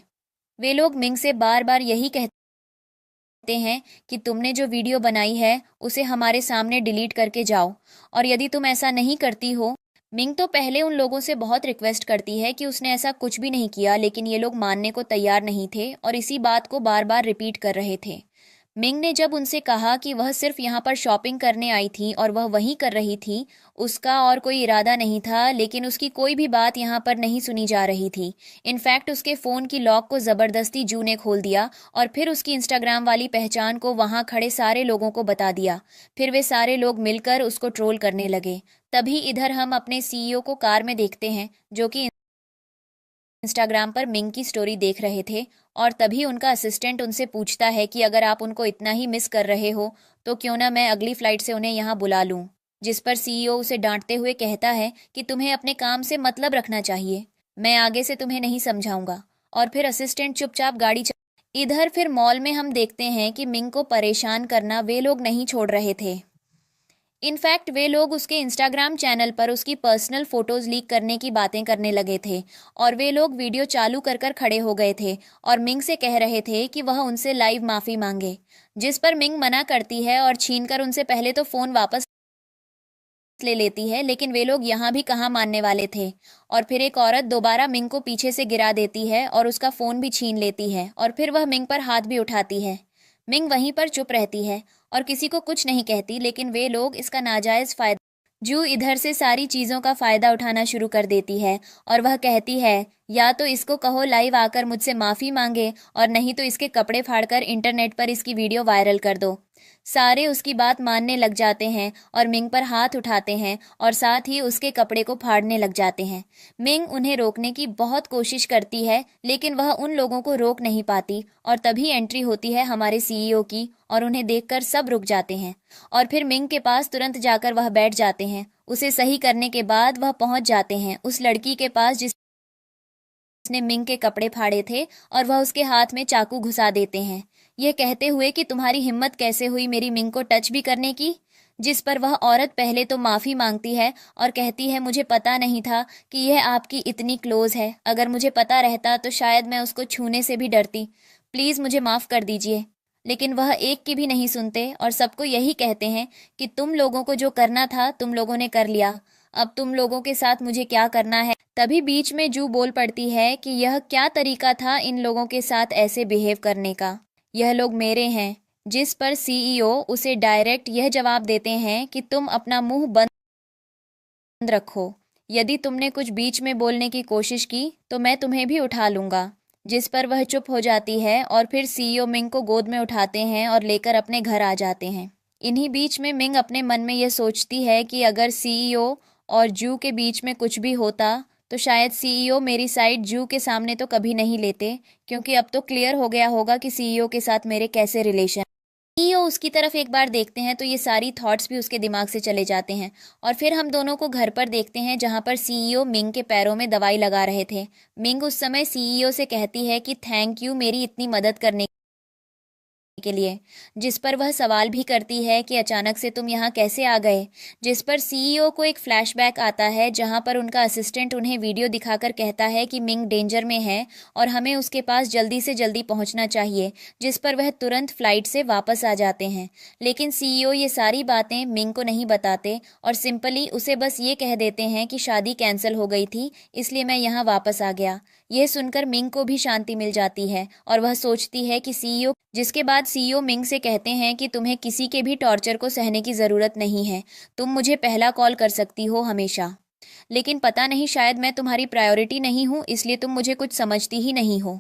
वे लोग मिंग से बार बार यही कहते हैं कि तुमने जो वीडियो बनाई है उसे हमारे सामने डिलीट करके जाओ, और यदि तुम ऐसा नहीं करती हो। मिंग तो पहले उन लोगों से बहुत रिक्वेस्ट करती है कि उसने ऐसा कुछ भी नहीं किया, लेकिन ये लोग मानने को तैयार नहीं थे और इसी बात को बार बार रिपीट कर रहे थे। मिंग ने जब उनसे कहा कि वह सिर्फ यहाँ पर शॉपिंग करने आई थी और वह वहीं कर रही थी, उसका और कोई इरादा नहीं था, लेकिन उसकी कोई भी बात यहाँ पर नहीं सुनी जा रही थी। इनफैक्ट उसके फ़ोन की लॉक को ज़बरदस्ती जू ने खोल दिया और फिर उसकी इंस्टाग्राम वाली पहचान को वहाँ खड़े सारे लोगों को बता दिया। फिर वे सारे लोग मिलकर उसको ट्रोल करने लगे। तभी इधर हम अपने सीईओ को कार में देखते हैं, जो कि इंस्टाग्राम पर मिंग की स्टोरी देख रहे थे। और तभी उनका असिस्टेंट उनसे पूछता है कि अगर आप उनको इतना ही मिस कर रहे हो तो क्यों ना मैं अगली फ्लाइट से उन्हें यहाँ बुला लूँ। जिस पर सीईओ उसे डांटते हुए कहता है कि तुम्हें अपने काम से मतलब रखना चाहिए, मैं आगे से तुम्हें नहीं समझाऊंगा। और फिर असिस्टेंट चुपचाप गाड़ी इधर फिर मॉल में हम देखते हैं कि मिंग को परेशान करना वे लोग नहीं छोड़ रहे थे। इनफैक्ट वे लोग उसके इंस्टाग्राम चैनल पर उसकी पर्सनल फोटोज लीक करने की बातें करने लगे थे और वे लोग वीडियो चालू कर कर खड़े हो गए थे और मिंग से कह रहे थे कि वह उनसे लाइव माफ़ी मांगे। जिस पर मिंग मना करती है और छीनकर उनसे पहले तो फ़ोन वापस ले लेती है, लेकिन वे लोग यहाँ भी कहाँ मानने वाले थे। और फिर एक औरत दोबारा मिंग को पीछे से गिरा देती है और उसका फ़ोन भी छीन लेती है और फिर वह मिंग पर हाथ भी उठाती है। मिंग वहीं पर चुप रहती है और किसी को कुछ नहीं कहती, लेकिन वे लोग इसका नाजायज़ फ़ायदा जू इधर से सारी चीज़ों का फ़ायदा उठाना शुरू कर देती है और वह कहती है, या तो इसको कहो लाइव आकर मुझसे माफ़ी मांगे और नहीं तो इसके कपड़े फाड़कर इंटरनेट पर इसकी वीडियो वायरल कर दो। सारे उसकी बात मानने लग जाते हैं और मिंग पर हाथ उठाते हैं और साथ ही उसके कपड़े को फाड़ने लग जाते हैं। मिंग उन्हें रोकने की बहुत कोशिश करती है, लेकिन वह उन लोगों को रोक नहीं पाती और तभी एंट्री होती है हमारे सीईओ की और उन्हें देखकर सब रुक जाते हैं। और फिर मिंग के पास तुरंत जाकर वह बैठ जाते हैं। उसे सही करने के बाद वह पहुंच जाते हैं उस लड़की के पास जिसने मिंग के कपड़े फाड़े थे और वह उसके हाथ में चाकू घुसा देते हैं, यह कहते हुए कि तुम्हारी हिम्मत कैसे हुई मेरी मिंग को टच भी करने की। जिस पर वह औरत पहले तो माफ़ी मांगती है और कहती है, मुझे पता नहीं था कि यह आपकी इतनी क्लोज है, अगर मुझे पता रहता तो शायद मैं उसको छूने से भी डरती, प्लीज़ मुझे माफ़ कर दीजिए। लेकिन वह एक की भी नहीं सुनते और सबको यही कहते हैं कि तुम लोगों को जो करना था तुम लोगों ने कर लिया, अब तुम लोगों के साथ मुझे क्या करना है। तभी बीच में जू बोल पड़ती है कि यह क्या तरीका था इन लोगों के साथ ऐसे बिहेव करने का, यह लोग मेरे हैं। जिस पर सीईओ उसे डायरेक्ट यह जवाब देते हैं कि तुम अपना मुंह बंद रखो, यदि तुमने कुछ बीच में बोलने की कोशिश की तो मैं तुम्हें भी उठा लूंगा। जिस पर वह चुप हो जाती है और फिर सीईओ मिंग को गोद में उठाते हैं और लेकर अपने घर आ जाते हैं। इन्हीं बीच में मिंग अपने मन में यह सोचती है कि अगर सीईओ और जू के बीच में कुछ भी होता तो शायद सीईओ मेरी साइड जू के सामने तो कभी नहीं लेते, क्योंकि अब तो क्लियर हो गया होगा कि सीईओ के साथ मेरे कैसे रिलेशन। सीईओ उसकी तरफ एक बार देखते हैं तो ये सारी थॉट्स भी उसके दिमाग से चले जाते हैं। और फिर हम दोनों को घर पर देखते हैं जहां पर सीईओ मिंग के पैरों में दवाई लगा रहे थे। मिंग उस समय सीईओ से कहती है कि थैंक यू मेरी इतनी मदद करने के लिए। जिस पर वह सवाल भी करती है कि अचानक से तुम यहाँ कैसे आ गए। जिस पर सीईओ को एक फ्लैशबैक आता है जहाँ पर उनका असिस्टेंट उन्हें वीडियो दिखाकर कहता है कि मिंग डेंजर में है और हमें उसके पास जल्दी से जल्दी पहुँचना चाहिए। जिस पर वह तुरंत फ्लाइट से वापस आ जाते हैं, लेकिन सीईओ ये सारी बातें मिंग को नहीं बताते और सिंपली उसे बस ये कह देते हैं कि शादी कैंसिल हो गई थी इसलिए मैं यहाँ वापस आ गया। यह सुनकर मिंग को भी शांति मिल जाती है और वह सोचती है कि सीईओ, जिसके बाद सीईओ मिंग से कहते हैं कि तुम्हें किसी के भी टॉर्चर को सहने की ज़रूरत नहीं है, तुम मुझे पहला कॉल कर सकती हो हमेशा। लेकिन पता नहीं शायद मैं तुम्हारी प्रायोरिटी नहीं हूँ, इसलिए तुम मुझे कुछ समझती ही नहीं हो।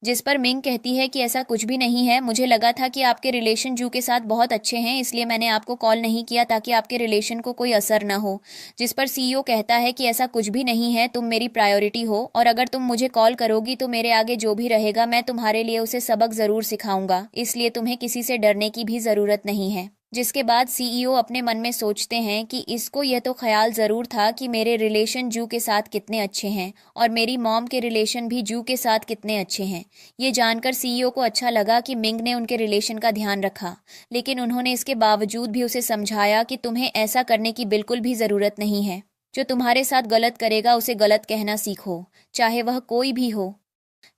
जिस पर मिंग कहती है कि ऐसा कुछ भी नहीं है, मुझे लगा था कि आपके रिलेशन जू के साथ बहुत अच्छे हैं, इसलिए मैंने आपको कॉल नहीं किया ताकि आपके रिलेशन को कोई असर ना हो। जिस पर सीईओ कहता है कि ऐसा कुछ भी नहीं है, तुम मेरी प्रायोरिटी हो और अगर तुम मुझे कॉल करोगी तो मेरे आगे जो भी रहेगा मैं तुम्हारे लिए उसे सबक ज़रूर सिखाऊंगा, इसलिए तुम्हें किसी से डरने की भी ज़रूरत नहीं है। जिसके बाद सीईओ अपने मन में सोचते हैं कि इसको यह तो ख्याल ज़रूर था कि मेरे रिलेशन जू के साथ कितने अच्छे हैं और मेरी मॉम के रिलेशन भी जू के साथ कितने अच्छे हैं। ये जानकर सीईओ को अच्छा लगा कि मिंग ने उनके रिलेशन का ध्यान रखा, लेकिन उन्होंने इसके बावजूद भी उसे समझाया कि तुम्हें ऐसा करने की बिल्कुल भी ज़रूरत नहीं है। जो तुम्हारे साथ गलत करेगा उसे गलत कहना सीखो, चाहे वह कोई भी हो।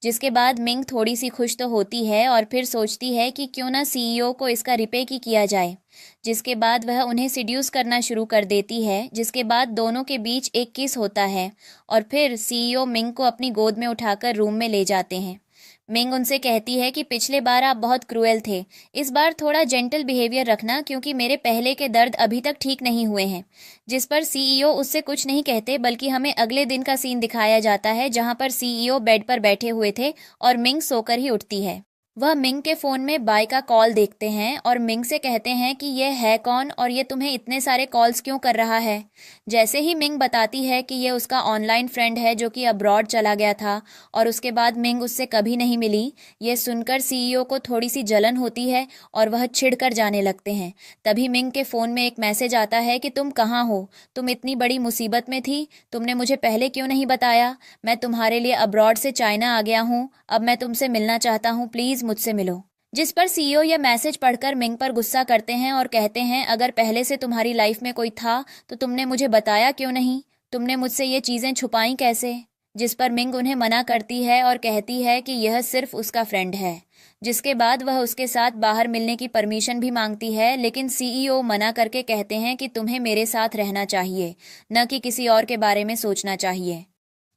जिसके बाद मिंग थोड़ी सी खुश तो होती है और फिर सोचती है कि क्यों ना सीईओ को इसका रिपे की किया जाए। जिसके बाद वह उन्हें सिड्यूस करना शुरू कर देती है, जिसके बाद दोनों के बीच एक किस होता है और फिर सीईओ मिंग को अपनी गोद में उठाकर रूम में ले जाते हैं। मिंग उनसे कहती है कि पिछले बार आप बहुत क्रूएल थे, इस बार थोड़ा जेंटल बिहेवियर रखना क्योंकि मेरे पहले के दर्द अभी तक ठीक नहीं हुए हैं। जिस पर सीईओ उससे कुछ नहीं कहते, बल्कि हमें अगले दिन का सीन दिखाया जाता है जहां पर सीईओ बेड पर बैठे हुए थे और मिंग सोकर ही उठती है। वह मिंग के फ़ोन में बाय का कॉल देखते हैं और मिंग से कहते हैं कि यह है कौन और ये तुम्हें इतने सारे कॉल्स क्यों कर रहा है। जैसे ही मिंग बताती है कि यह उसका ऑनलाइन फ्रेंड है जो कि अब्रॉड चला गया था और उसके बाद मिंग उससे कभी नहीं मिली, यह सुनकर सीईओ को थोड़ी सी जलन होती है और वह चिढ़कर जाने लगते हैं। तभी मिंग के फ़ोन में एक मैसेज आता है कि तुम कहाँ हो, तुम इतनी बड़ी मुसीबत में थी, तुमने मुझे पहले क्यों नहीं बताया। मैं तुम्हारे लिए अब्रॉड से चाइना आ गया हूँ, अब मैं तुमसे मिलना चाहता हूँ, प्लीज़ मुझसे मिलो। जिस पर सीईओ यह मैसेज पढ़कर मिंग पर गुस्सा करते हैं और कहते हैं अगर पहले से तुम्हारी लाइफ में कोई था तो तुमने मुझे बताया क्यों नहीं, तुमने मुझसे ये चीज़ें छुपाई कैसे। जिस पर मिंग उन्हें मना करती है और कहती है कि यह सिर्फ उसका फ्रेंड है। जिसके बाद वह उसके साथ बाहर मिलने की परमिशन भी मांगती है, लेकिन सीईओ मना करके कहते हैं कि तुम्हें मेरे साथ रहना चाहिए, न कि किसी और के बारे में सोचना चाहिए।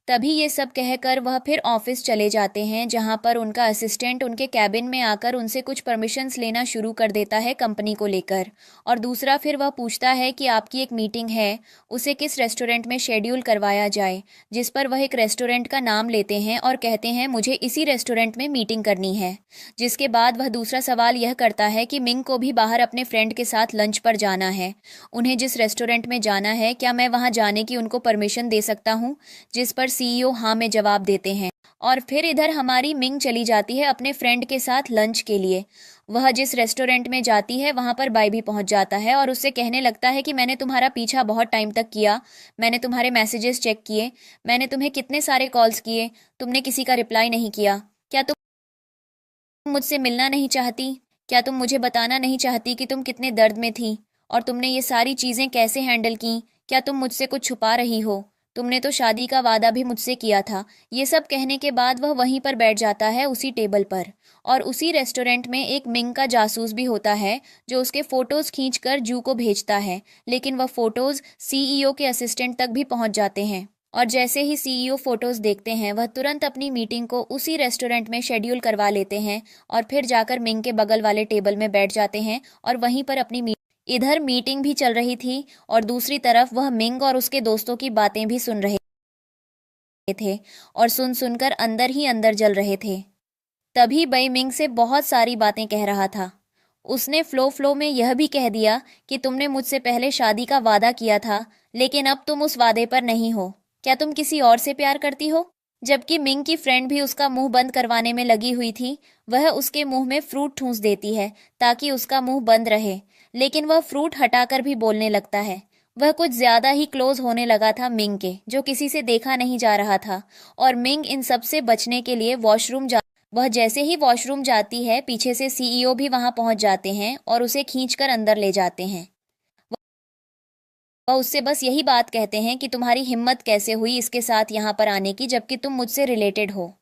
तभी ये सब कहकर वह फिर ऑफिस चले जाते हैं जहां पर उनका असिस्टेंट उनके कैबिन में आकर उनसे कुछ परमिशंस लेना शुरू कर देता है कंपनी को लेकर। और दूसरा फिर वह पूछता है कि आपकी एक मीटिंग है, उसे किस रेस्टोरेंट में शेड्यूल करवाया जाए। जिस पर वह एक रेस्टोरेंट का नाम लेते हैं और कहते हैं मुझे इसी रेस्टोरेंट में मीटिंग करनी है। जिसके बाद वह दूसरा सवाल यह करता है कि मिंग को भी बाहर अपने फ्रेंड के साथ लंच पर जाना है, उन्हें जिस रेस्टोरेंट में जाना है क्या मैं वहां जाने की उनको परमिशन दे सकता हूं। जिस पर सीईओ हाँ में जवाब देते हैं और फिर इधर हमारी मिंग चली जाती है अपने फ्रेंड के साथ लंच के लिए। वह जिस रेस्टोरेंट में जाती है वहां पर बाई भी पहुंच जाता है और उससे कहने लगता है कि मैंने तुम्हारा पीछा बहुत टाइम तक किया, मैंने तुम्हारे मैसेजेस चेक किए, मैंने तुम्हें कितने सारे कॉल्स किए, तुमने किसी का रिप्लाई नहीं किया। क्या तुम मुझसे मिलना नहीं चाहती? क्या तुम मुझे बताना नहीं चाहती कि तुम कितने दर्द में थी और तुमने ये सारी चीज़ें कैसे हैंडल की? क्या तुम मुझसे कुछ छुपा रही हो? तुमने तो शादी का वादा भी मुझसे किया था। ये सब कहने के बाद वह वहीं पर बैठ जाता है उसी टेबल पर। और उसी रेस्टोरेंट में एक मिंग का जासूस भी होता है जो उसके फोटोज खींचकर जू को भेजता है, लेकिन वह फोटोज सीईओ के असिस्टेंट तक भी पहुंच जाते हैं। और जैसे ही सीईओ फोटोज देखते हैं वह तुरंत अपनी मीटिंग को उसी रेस्टोरेंट में शेड्यूल करवा लेते हैं और फिर जाकर मिंग के बगल वाले टेबल में बैठ जाते हैं और वहीं पर अपनी इधर मीटिंग भी चल रही थी और दूसरी तरफ वह मिंग और उसके दोस्तों की बातें भी सुन रहे थे और सुन सुनकर अंदर ही अंदर जल रहे थे। तभी बई मिंग से बहुत सारी बातें कह रहा था। उसने फ्लो में यह भी कह दिया कि तुमने मुझसे पहले शादी का वादा किया था, लेकिन अब तुम उस वादे पर नहीं हो। क्या तुम किसी और से प्यार करती हो? जबकि मिंग की फ्रेंड भी उसका मुंह बंद करवाने में लगी हुई थी। वह उसके मुंह में फ्रूट ठूंस देती है ताकि उसका मुंह बंद रहे, लेकिन वह फ्रूट हटाकर भी बोलने लगता है। वह कुछ ज्यादा ही क्लोज होने लगा था मिंग के, जो किसी से देखा नहीं जा रहा था। और मिंग इन सब से बचने के लिए वॉशरूम वह जैसे ही वॉशरूम जाती है पीछे से सीईओ भी वहां पहुंच जाते हैं और उसे खींचकर अंदर ले जाते हैं। वह उससे बस यही बात कहते हैं कि तुम्हारी हिम्मत कैसे हुई इसके साथ यहाँ पर आने की जबकि तुम मुझसे रिलेटेड हो।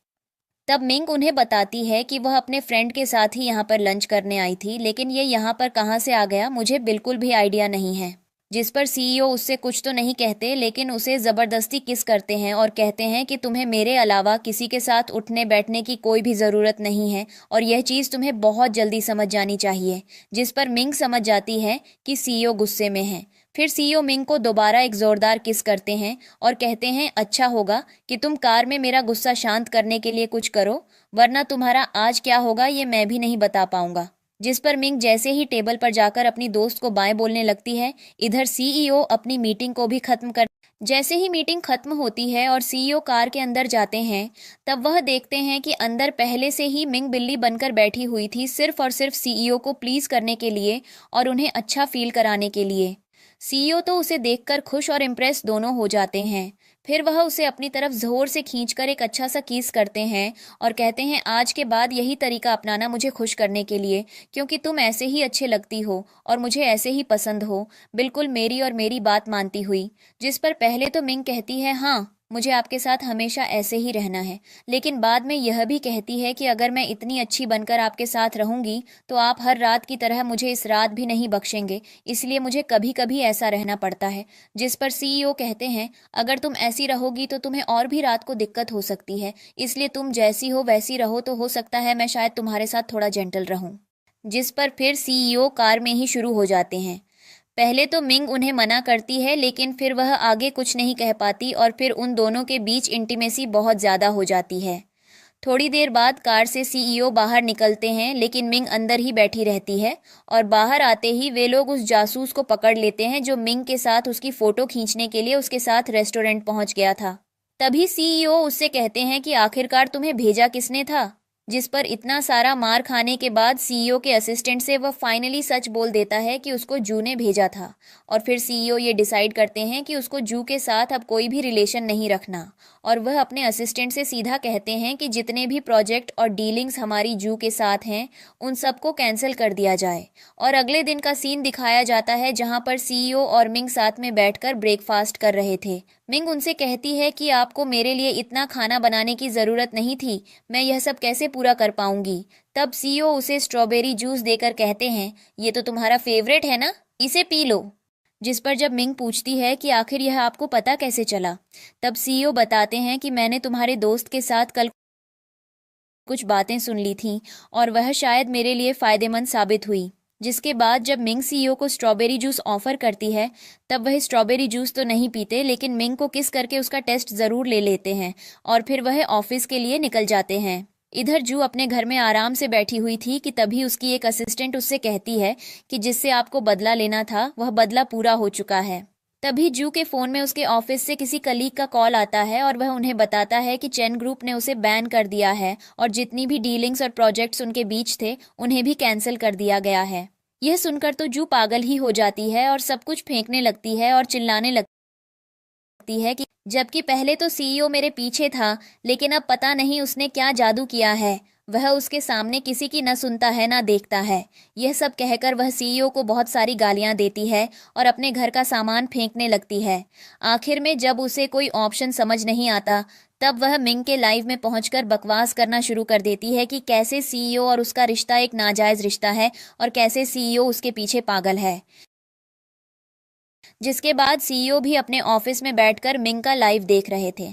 तब मिंग उन्हें बताती है कि वह अपने फ्रेंड के साथ ही यहाँ पर लंच करने आई थी, लेकिन ये यहाँ पर कहाँ से आ गया मुझे बिल्कुल भी आइडिया नहीं है। जिस पर सीईओ उससे कुछ तो नहीं कहते, लेकिन उसे ज़बरदस्ती किस करते हैं और कहते हैं कि तुम्हें मेरे अलावा किसी के साथ उठने बैठने की कोई भी ज़रूरत नहीं है और यह चीज़ तुम्हें बहुत जल्दी समझ जानी चाहिए। जिस पर मिंग समझ जाती है कि सीईओ गुस्से में है। फिर सीईओ मिंग को दोबारा एक जोरदार किस करते हैं और कहते हैं अच्छा होगा कि तुम कार में मेरा गुस्सा शांत करने के लिए कुछ करो, वरना तुम्हारा आज क्या होगा ये मैं भी नहीं बता पाऊंगा। जिस पर मिंग जैसे ही टेबल पर जाकर अपनी दोस्त को बाएं बोलने लगती है, इधर सीईओ अपनी मीटिंग को भी खत्म कर जैसे ही मीटिंग खत्म होती है और सीईओ कार के अंदर जाते हैं, तब वह देखते हैं कि अंदर पहले से ही मिंग बिल्ली बनकर बैठी हुई थी, सिर्फ और सिर्फ सीईओ को प्लीज करने के लिए और उन्हें अच्छा फील कराने के लिए। सीईओ तो उसे देखकर खुश और इम्प्रेस दोनों हो जाते हैं। फिर वह उसे अपनी तरफ जोर से खींचकर एक अच्छा सा किस करते हैं और कहते हैं आज के बाद यही तरीका अपनाना मुझे खुश करने के लिए, क्योंकि तुम ऐसे ही अच्छे लगती हो और मुझे ऐसे ही पसंद हो, बिल्कुल मेरी और मेरी बात मानती हुई। जिस पर पहले तो मिंग कहती है हाँ, मुझे आपके साथ हमेशा ऐसे ही रहना है, लेकिन बाद में यह भी कहती है कि अगर मैं इतनी अच्छी बनकर आपके साथ रहूंगी तो आप हर रात की तरह मुझे इस रात भी नहीं बख्शेंगे, इसलिए मुझे कभी कभी ऐसा रहना पड़ता है। जिस पर सीईओ कहते हैं अगर तुम ऐसी रहोगी तो तुम्हें और भी रात को दिक्कत हो सकती है, इसलिए तुम जैसी हो वैसी रहो, तो हो सकता है मैं शायद तुम्हारे साथ थोड़ा जेंटल रहूं। जिस पर फिर सीईओ कार में ही शुरू हो जाते हैं। पहले तो मिंग उन्हें मना करती है, लेकिन फिर वह आगे कुछ नहीं कह पाती और फिर उन दोनों के बीच इंटीमेसी बहुत ज़्यादा हो जाती है। थोड़ी देर बाद कार से सीईओ बाहर निकलते हैं, लेकिन मिंग अंदर ही बैठी रहती है और बाहर आते ही वे लोग उस जासूस को पकड़ लेते हैं जो मिंग के साथ उसकी फ़ोटो खींचने के लिए उसके साथ रेस्टोरेंट पहुंच गया था। तभी सीईओ उससे कहते हैं कि आखिरकार तुम्हें भेजा किसने था। जिस पर इतना सारा मार खाने के बाद सीईओ के असिस्टेंट से वह फाइनली सच बोल देता है कि उसको जू ने भेजा था। और फिर सीईओ ये डिसाइड करते हैं कि उसको जू के साथ अब कोई भी रिलेशन नहीं रखना और वह अपने असिस्टेंट से सीधा कहते हैं कि जितने भी प्रोजेक्ट और डीलिंग्स हमारी जू के साथ हैं उन सबको कैंसिल कर दिया जाए। और अगले दिन का सीन दिखाया जाता है जहां पर सीईओ और मिंग साथ में बैठकर ब्रेकफास्ट कर रहे थे। मिंग उनसे कहती है कि आपको मेरे लिए इतना खाना बनाने की ज़रूरत नहीं थी, मैं यह सब कैसे पूरा कर पाऊंगी। तब सीईओ उसे स्ट्रॉबेरी जूस देकर कहते हैं ये तो तुम्हारा फेवरेट है ना, इसे पी लो। जिस पर जब मिंग पूछती है कि आखिर यह आपको पता कैसे चला, तब सीईओ बताते हैं कि मैंने तुम्हारे दोस्त के साथ कल कुछ बातें सुन ली थीं और वह शायद मेरे लिए फ़ायदेमंद साबित हुई। जिसके बाद जब मिंग सीईओ को स्ट्रॉबेरी जूस ऑफर करती है, तब वह स्ट्रॉबेरी जूस तो नहीं पीते, लेकिन मिंग को किस करके उसका टेस्ट ज़रूर ले लेते हैं और फिर वह ऑफिस के लिए निकल जाते हैं। इधर जू अपने घर में आराम से बैठी हुई थी कि तभी उसकी एक असिस्टेंट उससे कहती है कि जिससे आपको बदला लेना था वह बदला पूरा हो चुका है। तभी जू के फ़ोन में उसके ऑफिस से किसी कलीग का कॉल आता है और वह उन्हें बताता है कि चेन ग्रुप ने उसे बैन कर दिया है और जितनी भी डीलिंग्स और प्रोजेक्ट्स उनके बीच थे उन्हें भी कैंसिल कर दिया गया है। यह सुनकर तो जू पागल ही हो जाती है और सब कुछ फेंकने लगती है और चिल्लाने लगती है कि जबकि पहले तो सीईओ मेरे पीछे था, लेकिन अब पता नहीं उसने क्या जादू किया है, वह उसके सामने किसी की न सुनता है ना देखता है। यह सब कहकर वह सीईओ को बहुत सारी गालियां देती है और अपने घर का सामान फेंकने लगती है। आखिर में जब उसे कोई ऑप्शन समझ नहीं आता, तब वह मिंग के लाइव में पहुंचकर बकवास करना शुरू कर देती है कि कैसे सीईओ और उसका रिश्ता एक नाजायज रिश्ता है और कैसे सीईओ उसके पीछे पागल है। जिसके बाद सीईओ भी अपने ऑफिस में बैठकर मिंग का लाइव देख रहे थे।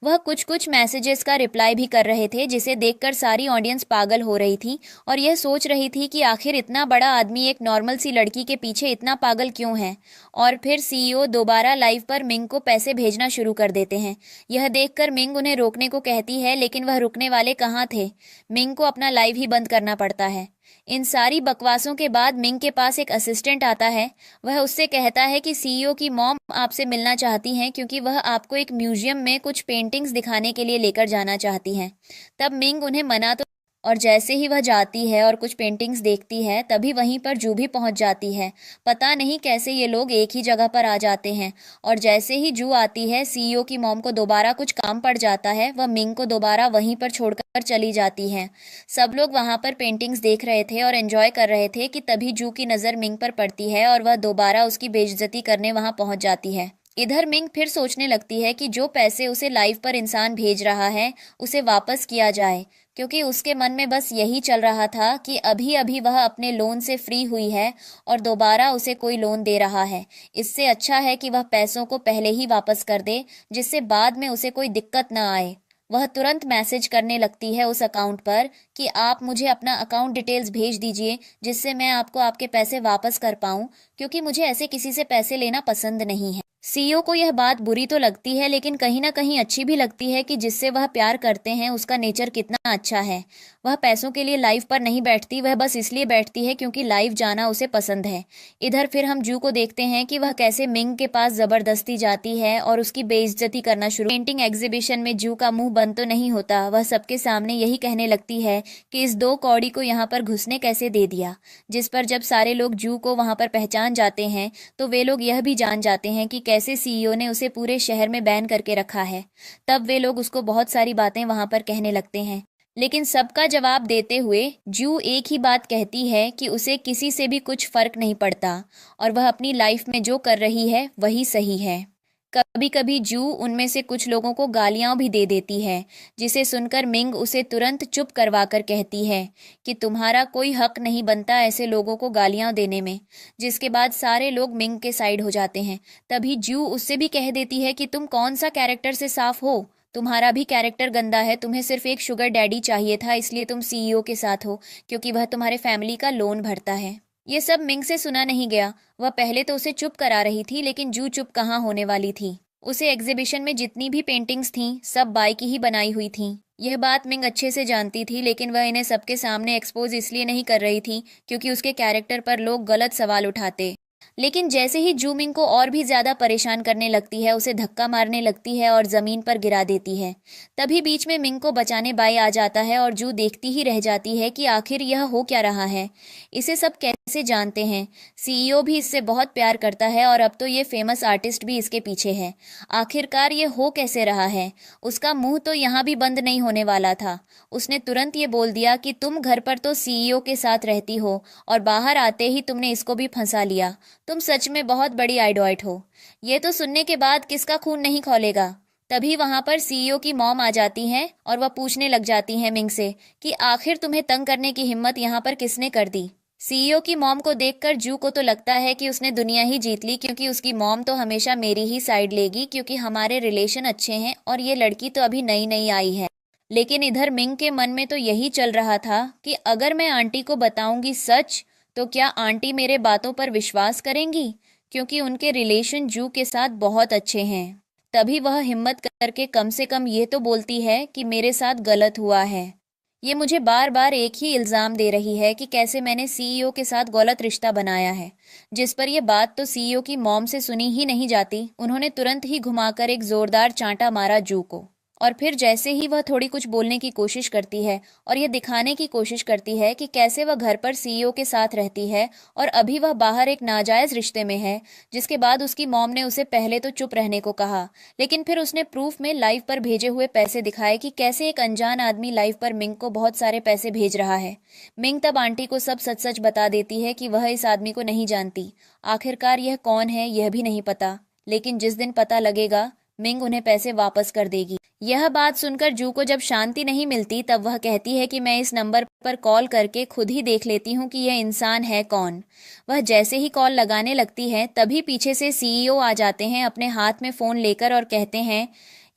वह कुछ कुछ मैसेजेस का रिप्लाई भी कर रहे थे, जिसे देखकर सारी ऑडियंस पागल हो रही थी और यह सोच रही थी कि आखिर इतना बड़ा आदमी एक नॉर्मल सी लड़की के पीछे इतना पागल क्यों है। और फिर सीईओ दोबारा लाइव पर मिंग को पैसे भेजना शुरू कर देते हैं। यह देखकर मिंग उन्हें रोकने को कहती है, लेकिन वह रुकने वाले कहाँ थे। मिंग को अपना लाइव ही बंद करना पड़ता है। इन सारी बकवासों के बाद मिंग के पास एक असिस्टेंट आता है। वह उससे कहता है कि सीईओ की मॉम आपसे मिलना चाहती हैं, क्योंकि वह आपको एक म्यूजियम में कुछ पेंटिंग्स दिखाने के लिए लेकर जाना चाहती हैं। तब मिंग उन्हें मना तो और जैसे ही वह जाती है और कुछ पेंटिंग्स देखती है, तभी वहीं पर जू भी पहुंच जाती है। पता नहीं कैसे ये लोग एक ही जगह पर आ जाते हैं। और जैसे ही जू आती है, सीईओ की मॉम को दोबारा कुछ काम पड़ जाता है, वह मिंग को दोबारा वहीं पर छोड़कर चली जाती हैं। सब लोग वहां पर पेंटिंग्स देख रहे थे और एंजॉय कर रहे थे कि तभी जू की नज़र मिंग पर पड़ती है और वह दोबारा उसकी बेइज्जती करने वहां पहुंच जाती है। इधर मिंग फिर सोचने लगती है कि जो पैसे उसे लाइव पर इंसान भेज रहा है उसे वापस किया जाए, क्योंकि उसके मन में बस यही चल रहा था कि अभी अभी वह अपने लोन से फ्री हुई है और दोबारा उसे कोई लोन दे रहा है। इससे अच्छा है कि वह पैसों को पहले ही वापस कर दे, जिससे बाद में उसे कोई दिक्कत न आए। वह तुरंत मैसेज करने लगती है उस अकाउंट पर कि आप मुझे अपना अकाउंट डिटेल्स भेज दीजिए जिससे मैं आपको आपके पैसे वापस कर पाऊं, क्योंकि मुझे ऐसे किसी से पैसे लेना पसंद नहीं है। सीईओ को यह बात बुरी तो लगती है, लेकिन कहीं ना कहीं अच्छी भी लगती है कि जिससे वह प्यार करते हैं उसका नेचर कितना अच्छा है। वह पैसों के लिए लाइव पर नहीं बैठती, वह बस इसलिए बैठती है क्योंकि लाइव जाना उसे पसंद है। इधर फिर हम जू को देखते हैं कि वह कैसे मिंग के पास जबरदस्ती जाती है और उसकी बेइज्जती करना शुरू। पेंटिंग एग्जीबिशन में जू का मुंह बंद तो नहीं होता, वह सबके सामने यही कहने लगती है कि इस दो कौड़ी को यहाँ पर घुसने कैसे दे दिया। जिस पर जब सारे लोग जू को वहां पर पहचान जाते हैं तो वे लोग यह भी जान जाते हैं कि कैसे सीईओ ने उसे पूरे शहर में बैन करके रखा है। तब वे लोग उसको बहुत सारी बातें वहां पर कहने लगते हैं, लेकिन सबका जवाब देते हुए जू एक ही बात कहती है कि उसे किसी से भी कुछ फर्क नहीं पड़ता और वह अपनी लाइफ में जो कर रही है वही सही है। कभी कभी जू उनमें से कुछ लोगों को गालियां भी दे देती है, जिसे सुनकर मिंग उसे तुरंत चुप करवाकर कहती है कि तुम्हारा कोई हक नहीं बनता ऐसे लोगों को गालियां देने में। जिसके बाद सारे लोग मिंग के साइड हो जाते हैं। तभी जू उससे भी कह देती है कि तुम कौन सा कैरेक्टर से साफ हो, तुम्हारा भी कैरेक्टर गंदा है, तुम्हें सिर्फ एक शुगर डैडी चाहिए था इसलिए तुम सीईओ के साथ हो, क्योंकि वह तुम्हारे फैमिली का लोन भरता है। ये सब मिंग से सुना नहीं गया। वह पहले तो उसे चुप करा रही थी, लेकिन जू चुप कहाँ होने वाली थी। उसे एग्जीबिशन में जितनी भी पेंटिंग्स थीं सब बाई की ही बनाई हुई थीं। यह बात मिंग अच्छे से जानती थी, लेकिन वह इन्हें सबके सामने एक्सपोज इसलिए नहीं कर रही थी क्योंकि उसके कैरेक्टर पर लोग गलत सवाल उठाते। लेकिन जैसे ही जू मिंग को और भी ज्यादा परेशान करने लगती है, उसे धक्का मारने लगती है और जमीन पर गिरा देती है। तभी बीच में मिंग को बचाने बाई आ जाता है और जू देखती ही रह जाती है कि आखिर यह हो क्या रहा है। इसे सब कैसे जानते हैं। सीईओ भी इससे बहुत प्यार करता है और अब तो ये फेमस आर्टिस्ट भी इसके पीछे है। आखिरकार ये हो कैसे रहा है। उसका मुंह तो यहाँ भी बंद नहीं होने वाला था। उसने तुरंत ये बोल दिया कि तुम घर पर तो सीईओ के साथ रहती हो और बाहर आते ही तुमने इसको भी फंसा लिया। तुम सच में बहुत बड़ी आइडॉइट हो। ये तो सुनने के बाद किसका खून नहीं खौलेगा। तभी वहां पर सीईओ की मॉम आ जाती है और वह पूछने लग जाती है मिंग से कि आखिर तुम्हें तंग करने की हिम्मत यहाँ पर किसने कर दी। सीईओ की मॉम को देखकर जू को तो लगता है कि उसने दुनिया ही जीत ली, क्योंकि उसकी मॉम तो हमेशा मेरी ही साइड लेगी क्योंकि हमारे रिलेशन अच्छे हैं और ये लड़की तो अभी नई नई आई है। लेकिन इधर मिंग के मन में तो यही चल रहा था कि अगर मैं आंटी को बताऊंगी सच तो क्या आंटी मेरे बातों पर विश्वास करेंगी, क्योंकि उनके रिलेशन जू के साथ बहुत अच्छे हैं। तभी वह हिम्मत करके कम से कम ये तो बोलती है कि मेरे साथ गलत हुआ है। ये मुझे बार बार एक ही इल्ज़ाम दे रही है कि कैसे मैंने सीईओ के साथ गलत रिश्ता बनाया है। जिस पर यह बात तो सीईओ की मॉम से सुनी ही नहीं जाती। उन्होंने तुरंत ही घुमाकर एक जोरदार चांटा मारा जू को। और फिर जैसे ही वह थोड़ी कुछ बोलने की कोशिश करती है और यह दिखाने की कोशिश करती है कि कैसे वह घर पर सीईओ के साथ रहती है और अभी वह बाहर एक नाजायज रिश्ते में है, जिसके बाद उसकी मॉम ने उसे पहले तो चुप रहने को कहा, लेकिन फिर उसने प्रूफ में लाइव पर भेजे हुए पैसे दिखाए कि कैसे एक अनजान आदमी लाइव पर मिंग को बहुत सारे पैसे भेज रहा है। मिंग तब आंटी को सब सच सच बता देती है कि वह इस आदमी को नहीं जानती। आखिरकार यह कौन है यह भी नहीं पता, लेकिन जिस दिन पता लगेगा मिंग उन्हें पैसे वापस कर देगी। यह बात सुनकर जू को जब शांति नहीं मिलती तब वह कहती है कि मैं इस नंबर पर कॉल करके खुद ही देख लेती हूँ कि यह इंसान है कौन। वह जैसे ही कॉल लगाने लगती है तभी पीछे से सीईओ आ जाते हैं अपने हाथ में फोन लेकर और कहते हैं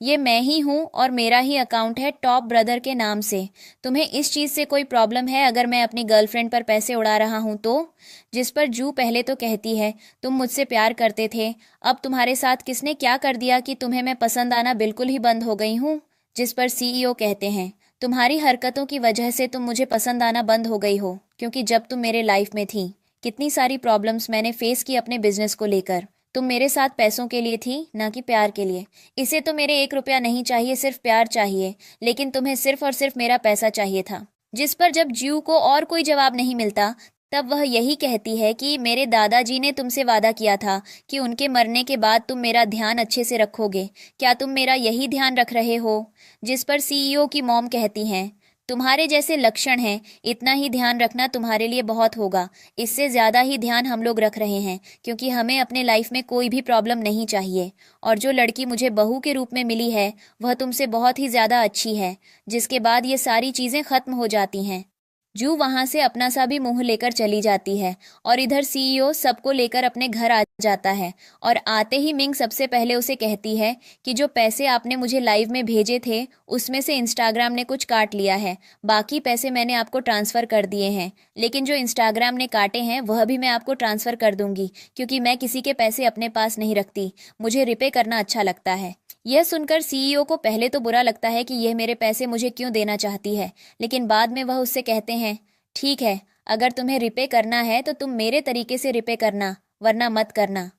ये मैं ही हूँ और मेरा ही अकाउंट है टॉप ब्रदर के नाम से। तुम्हें इस चीज़ से कोई प्रॉब्लम है अगर मैं अपनी गर्लफ्रेंड पर पैसे उड़ा रहा हूँ तो। जिस पर जू पहले तो कहती है तुम मुझसे प्यार करते थे, अब तुम्हारे साथ किसने क्या कर दिया कि तुम्हें मैं पसंद आना बिल्कुल ही बंद हो गई हूँ। जिस पर सीईओ कहते हैं तुम्हारी हरकतों की वजह से तुम मुझे पसंद आना बंद हो गई हो, क्योंकि जब तुम मेरे लाइफ में थी कितनी सारी प्रॉब्लम्स मैंने फेस की अपने बिजनेस को लेकर। तुम मेरे साथ पैसों के लिए थी, ना कि प्यार के लिए। इसे तो मेरे 1 रुपया नहीं चाहिए, सिर्फ प्यार चाहिए, लेकिन तुम्हें सिर्फ और सिर्फ मेरा पैसा चाहिए था। जिस पर जब जू को और कोई जवाब नहीं मिलता तब वह यही कहती है कि मेरे दादाजी ने तुमसे वादा किया था कि उनके मरने के बाद तुम मेरा ध्यान अच्छे से रखोगे। क्या तुम मेरा यही ध्यान रख रहे हो। जिस पर सीईओ की मॉम कहती हैं तुम्हारे जैसे लक्षण हैं, इतना ही ध्यान रखना तुम्हारे लिए बहुत होगा। इससे ज़्यादा ही ध्यान हम लोग रख रहे हैं, क्योंकि हमें अपने लाइफ में कोई भी प्रॉब्लम नहीं चाहिए। और जो लड़की मुझे बहू के रूप में मिली है वह तुमसे बहुत ही ज़्यादा अच्छी है, जिसके बाद ये सारी चीज़ें ख़त्म हो जाती हैं। जू वहां से अपना सा भी मुंह लेकर चली जाती है और इधर सीईओ सबको लेकर अपने घर आ जाता है। और आते ही मिंग सबसे पहले उसे कहती है कि जो पैसे आपने मुझे लाइव में भेजे थे उसमें से इंस्टाग्राम ने कुछ काट लिया है, बाकी पैसे मैंने आपको ट्रांसफ़र कर दिए हैं, लेकिन जो इंस्टाग्राम ने काटे हैं वह भी मैं आपको ट्रांसफ़र कर दूंगी, क्योंकि मैं किसी के पैसे अपने पास नहीं रखती, मुझे रिपे करना अच्छा लगता है। यह सुनकर सीईओ को पहले तो बुरा लगता है कि यह मेरे पैसे मुझे क्यों देना चाहती है, लेकिन बाद में वह उससे कहते हैं, ठीक है, अगर तुम्हें रिपे करना है तो तुम मेरे तरीके से रिपे करना, वरना मत करना।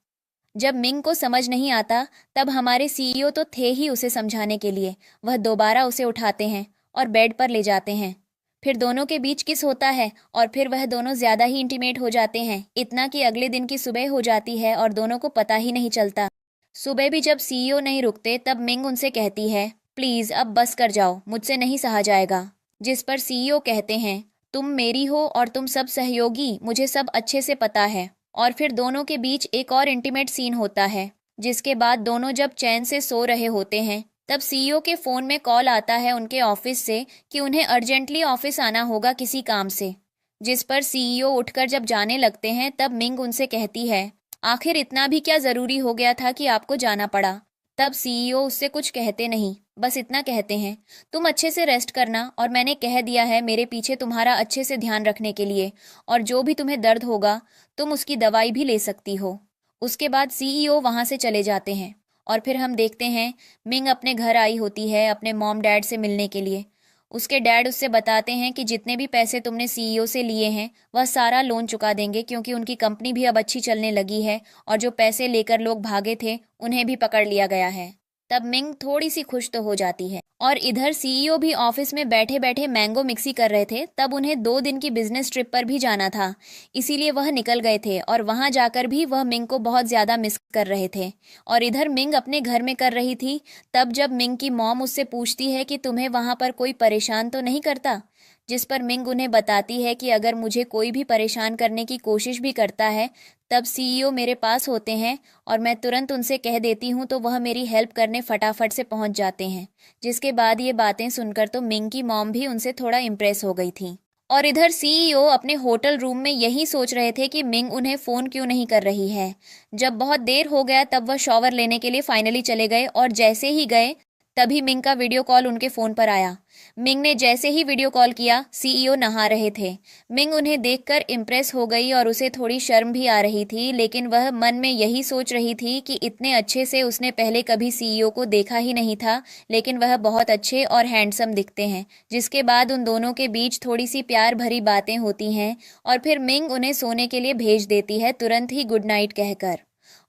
जब मिंग को समझ नहीं आता तब हमारे सीईओ तो थे ही उसे समझाने के लिए। वह दोबारा उसे उठाते हैं और बेड पर ले जाते हैं। फिर दोनों के बीच किस होता है और फिर वह दोनों ज्यादा ही इंटीमेट हो जाते हैं, इतना कि अगले दिन की सुबह हो जाती है और दोनों को पता ही नहीं चलता। सुबह भी जब सीईओ नहीं रुकते तब मिंग उनसे कहती है, प्लीज अब बस कर जाओ, मुझसे नहीं सहा जाएगा। जिस पर सीईओ कहते हैं, तुम मेरी हो और तुम सब सहयोगी, मुझे सब अच्छे से पता है। और फिर दोनों के बीच एक और इंटीमेट सीन होता है, जिसके बाद दोनों जब चैन से सो रहे होते हैं तब सीईओ के फोन में कॉल आता है उनके ऑफिस से कि उन्हें अर्जेंटली ऑफिस आना होगा किसी काम से। जिस पर सीईओ उठकर जब जाने लगते हैं तब मिंग उनसे कहती है, आखिर इतना भी क्या जरूरी हो गया था कि आपको जाना पड़ा। तब सीईओ उससे कुछ कहते नहीं, बस इतना कहते हैं, तुम अच्छे से रेस्ट करना और मैंने कह दिया है मेरे पीछे तुम्हारा अच्छे से ध्यान रखने के लिए, और जो भी तुम्हें दर्द होगा तुम उसकी दवाई भी ले सकती हो। उसके बाद सीईओ वहां से चले जाते हैं और फिर हम देखते हैं मिंग अपने घर आई होती है अपने मॉम डैड से मिलने के लिए। उसके डैड उससे बताते हैं कि जितने भी पैसे तुमने सीईओ से लिए हैं वह सारा लोन चुका देंगे, क्योंकि उनकी कंपनी भी अब अच्छी चलने लगी है और जो पैसे लेकर लोग भागे थे उन्हें भी पकड़ लिया गया है। तब मिंग थोड़ी सी खुश तो हो जाती है। और इधर सीईओ भी ऑफिस में बैठे बैठे मैंगो मिक्सी कर रहे थे। तब उन्हें 2 दिन की बिजनेस ट्रिप पर भी जाना था, इसीलिए वह निकल गए थे और वहां जाकर भी वह मिंग को बहुत ज्यादा मिस कर रहे थे। और इधर मिंग अपने घर में कर रही थी। तब जब मिंग की मॉम उससे पूछती है कि तुम्हें वहां पर कोई परेशान तो नहीं करता, जिस पर मिंग उन्हें बताती है कि अगर मुझे कोई भी परेशान करने की कोशिश भी करता है तब सीईओ मेरे पास होते हैं और मैं तुरंत उनसे कह देती हूँ तो वह मेरी हेल्प करने फटाफट से पहुंच जाते हैं। जिसके बाद ये बातें सुनकर तो मिंग की मॉम भी उनसे थोड़ा इम्प्रेस हो गई थी। और इधर सीईओ अपने होटल रूम में यही सोच रहे थे कि मिंग उन्हें फ़ोन क्यों नहीं कर रही है। जब बहुत देर हो गया तब वह शॉवर लेने के लिए फाइनली चले गए और जैसे ही गए तभी मिंग का वीडियो कॉल उनके फ़ोन पर आया। मिंग ने जैसे ही वीडियो कॉल किया सीईओ नहा रहे थे। मिंग उन्हें देखकर इम्प्रेस हो गई और उसे थोड़ी शर्म भी आ रही थी, लेकिन वह मन में यही सोच रही थी कि इतने अच्छे से उसने पहले कभी सीईओ को देखा ही नहीं था, लेकिन वह बहुत अच्छे और हैंडसम दिखते हैं। जिसके बाद उन दोनों के बीच थोड़ी सी प्यार भरी बातें होती हैं और फिर मिंग उन्हें सोने के लिए भेज देती है तुरंत ही गुड नाइट कहकर।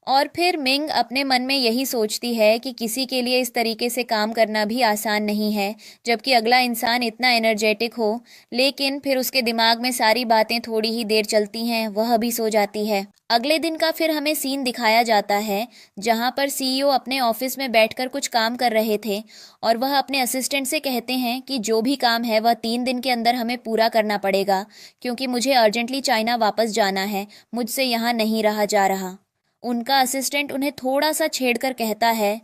और फिर मिंग अपने मन में यही सोचती है कि किसी के लिए इस तरीके से काम करना भी आसान नहीं है, जबकि अगला इंसान इतना एनर्जेटिक हो। लेकिन फिर उसके दिमाग में सारी बातें थोड़ी ही देर चलती हैं, वह भी सो जाती है। अगले दिन का फिर हमें सीन दिखाया जाता है जहां पर सीईओ अपने ऑफिस में बैठकर कुछ काम कर रहे थे और वह अपने असिस्टेंट से कहते हैं कि जो भी काम है वह 3 दिन के अंदर हमें पूरा करना पड़ेगा, क्योंकि मुझे अर्जेंटली चाइना वापस जाना है, मुझसे यहाँ नहीं रहा जा रहा। उनका असिस्टेंट उन्हें थोड़ा सा छेड़कर कहता है,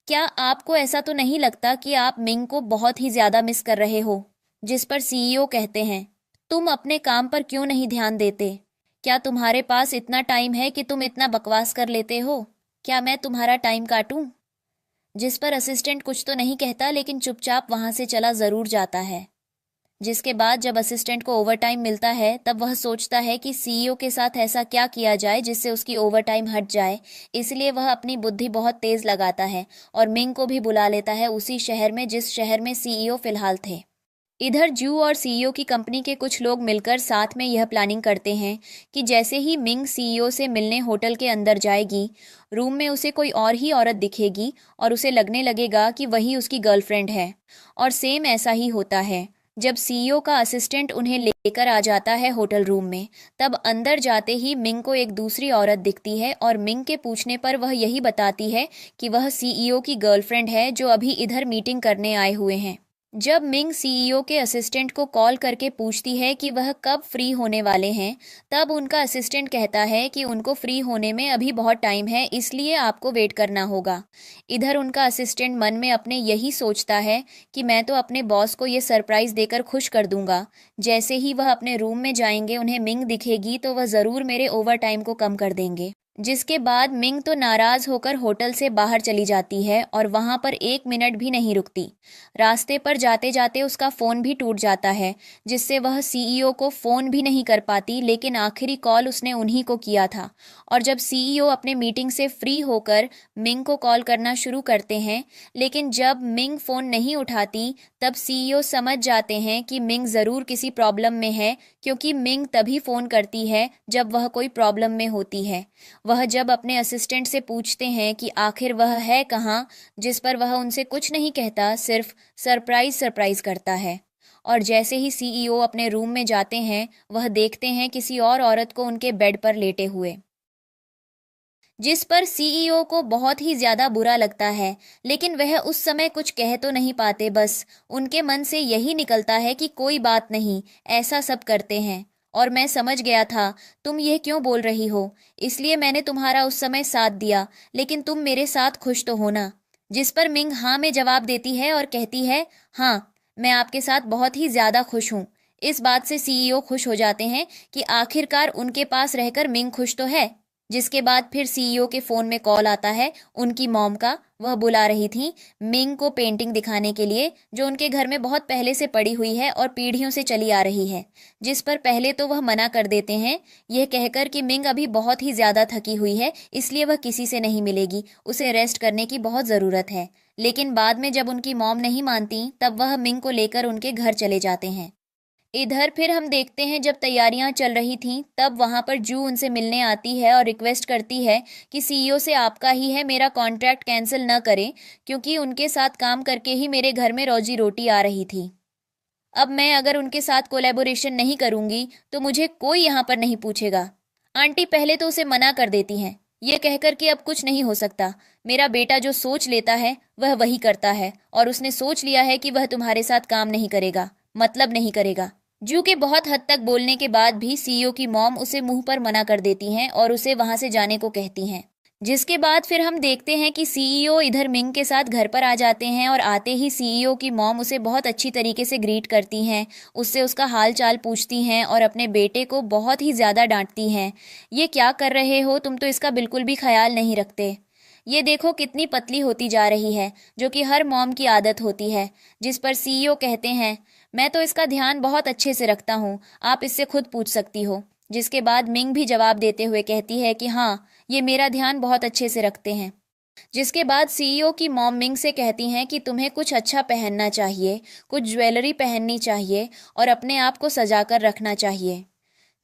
क्या आपको ऐसा तो नहीं लगता कि आप मिंग को बहुत ही ज्यादा मिस कर रहे हो? जिस पर सीईओ कहते हैं, तुम अपने काम पर क्यों नहीं ध्यान देते? क्या तुम्हारे पास इतना टाइम है कि तुम इतना बकवास कर लेते हो? क्या मैं तुम्हारा टाइम काटूं? जिस पर असिस्टेंट कुछ तो नहीं कहता, लेकिन चुपचाप वहां से चला जरूर जाता है। जिसके बाद जब असिस्टेंट को ओवरटाइम मिलता है तब वह सोचता है कि सीईओ के साथ ऐसा क्या किया जाए जिससे उसकी ओवरटाइम हट जाए। इसलिए वह अपनी बुद्धि बहुत तेज लगाता है और मिंग को भी बुला लेता है उसी शहर में जिस शहर में सीईओ फिलहाल थे। इधर जू और सीईओ की कंपनी के कुछ लोग मिलकर साथ में यह प्लानिंग करते हैं कि जैसे ही मिंग सीईओ से मिलने होटल के अंदर जाएगी, रूम में उसे कोई और ही औरत दिखेगी और उसे लगने लगेगा कि वही उसकी गर्लफ्रेंड है। और सेम ऐसा ही होता है। जब सीईओ का असिस्टेंट उन्हें लेकर आ जाता है होटल रूम में, तब अंदर जाते ही मिंग को एक दूसरी औरत दिखती है और मिंग के पूछने पर वह यही बताती है कि वह सीईओ की गर्लफ्रेंड है जो अभी इधर मीटिंग करने आए हुए हैं। जब मिंग सीईओ के असिस्टेंट को कॉल करके पूछती है कि वह कब फ्री होने वाले हैं, तब उनका असिस्टेंट कहता है कि उनको फ्री होने में अभी बहुत टाइम है, इसलिए आपको वेट करना होगा। इधर उनका असिस्टेंट मन में अपने यही सोचता है कि मैं तो अपने बॉस को ये सरप्राइज देकर खुश कर दूंगा। जैसे ही वह अपने रूम में जाएंगे, उन्हें मिंग दिखेगी तो वह ज़रूर मेरे ओवर टाइम को कम कर देंगे। जिसके बाद मिंग तो नाराज होकर होटल से बाहर चली जाती है और वहां पर 1 मिनट भी नहीं रुकती। रास्ते पर जाते जाते उसका फ़ोन भी टूट जाता है, जिससे वह सीईओ को फ़ोन भी नहीं कर पाती, लेकिन आखिरी कॉल उसने उन्हीं को किया था। और जब सीईओ अपने मीटिंग से फ्री होकर मिंग को कॉल करना शुरू करते हैं, लेकिन जब मिंग फ़ोन नहीं उठाती, तब सीईओ समझ जाते हैं कि मिंग ज़रूर किसी प्रॉब्लम में है, क्योंकि मिंग तभी फ़ोन करती है जब वह कोई प्रॉब्लम में होती है। वह जब अपने असिस्टेंट से पूछते हैं कि आखिर वह है कहाँ, जिस पर वह उनसे कुछ नहीं कहता, सिर्फ सरप्राइज सरप्राइज करता है। और जैसे ही सीईओ अपने रूम में जाते हैं, वह देखते हैं किसी और औरत को उनके बेड पर लेटे हुए, जिस पर सीईओ को बहुत ही ज्यादा बुरा लगता है। लेकिन वह उस समय कुछ कह तो नहीं पाते, बस उनके मन से यही निकलता है कि कोई बात नहीं, ऐसा सब करते हैं। और मैं समझ गया था तुम यह क्यों बोल रही हो, इसलिए मैंने तुम्हारा उस समय साथ दिया, लेकिन तुम मेरे साथ खुश तो हो ना। जिस पर मिंग हाँ में जवाब देती है और कहती है, हाँ, मैं आपके साथ बहुत ही ज्यादा खुश हूँ। इस बात से सीईओ खुश हो जाते हैं कि आखिरकार उनके पास रहकर मिंग खुश तो है। जिसके बाद फिर सीईओ के फोन में कॉल आता है उनकी मॉम का। वह बुला रही थी मिंग को पेंटिंग दिखाने के लिए, जो उनके घर में बहुत पहले से पड़ी हुई है और पीढ़ियों से चली आ रही है। जिस पर पहले तो वह मना कर देते हैं, यह कहकर कि मिंग अभी बहुत ही ज्यादा थकी हुई है, इसलिए वह किसी से नहीं मिलेगी, उसे रेस्ट करने की बहुत जरूरत है। लेकिन बाद में जब उनकी मॉम नहीं मानती, तब वह मिंग को लेकर उनके घर चले जाते हैं। इधर फिर हम देखते हैं जब तैयारियां चल रही थीं, तब वहां पर जू उनसे मिलने आती है और रिक्वेस्ट करती है कि सीईओ से आपका ही है, मेरा कॉन्ट्रैक्ट कैंसिल न करें, क्योंकि उनके साथ काम करके ही मेरे घर में रोजी रोटी आ रही थी। अब मैं अगर उनके साथ कोलैबोरेशन नहीं करूंगी तो मुझे कोई यहाँ पर नहीं पूछेगा। आंटी पहले तो उसे मना कर देती हैं, ये कहकर कि अब कुछ नहीं हो सकता, मेरा बेटा जो सोच लेता है वह वही करता है, और उसने सोच लिया है कि वह तुम्हारे साथ काम नहीं करेगा, मतलब नहीं करेगा। जू के बहुत हद तक बोलने के बाद भी सीईओ की मॉम उसे मुंह पर मना कर देती हैं और उसे वहां से जाने को कहती हैं। जिसके बाद फिर हम देखते हैं कि सीईओ इधर मिंग के साथ घर पर आ जाते हैं और आते ही सीईओ की मॉम उसे बहुत अच्छी तरीके से ग्रीट करती हैं, उससे उसका हाल चाल पूछती हैं और अपने बेटे को बहुत ही ज़्यादा डांटती हैं। ये क्या कर रहे हो तुम, तो इसका बिल्कुल भी ख्याल नहीं रखते। ये देखो कितनी पतली होती जा रही है, जो कि हर मॉम की आदत होती है। जिस पर सीईओ कहते हैं, मैं तो इसका ध्यान बहुत अच्छे से रखता हूँ, आप इससे खुद पूछ सकती हो। जिसके बाद मिंग भी जवाब देते हुए कहती है कि हाँ, ये मेरा ध्यान बहुत अच्छे से रखते हैं। जिसके बाद सीईओ की मॉम मिंग से कहती हैं कि तुम्हें कुछ अच्छा पहनना चाहिए, कुछ ज्वेलरी पहननी चाहिए और अपने आप को सजाकर रखना चाहिए।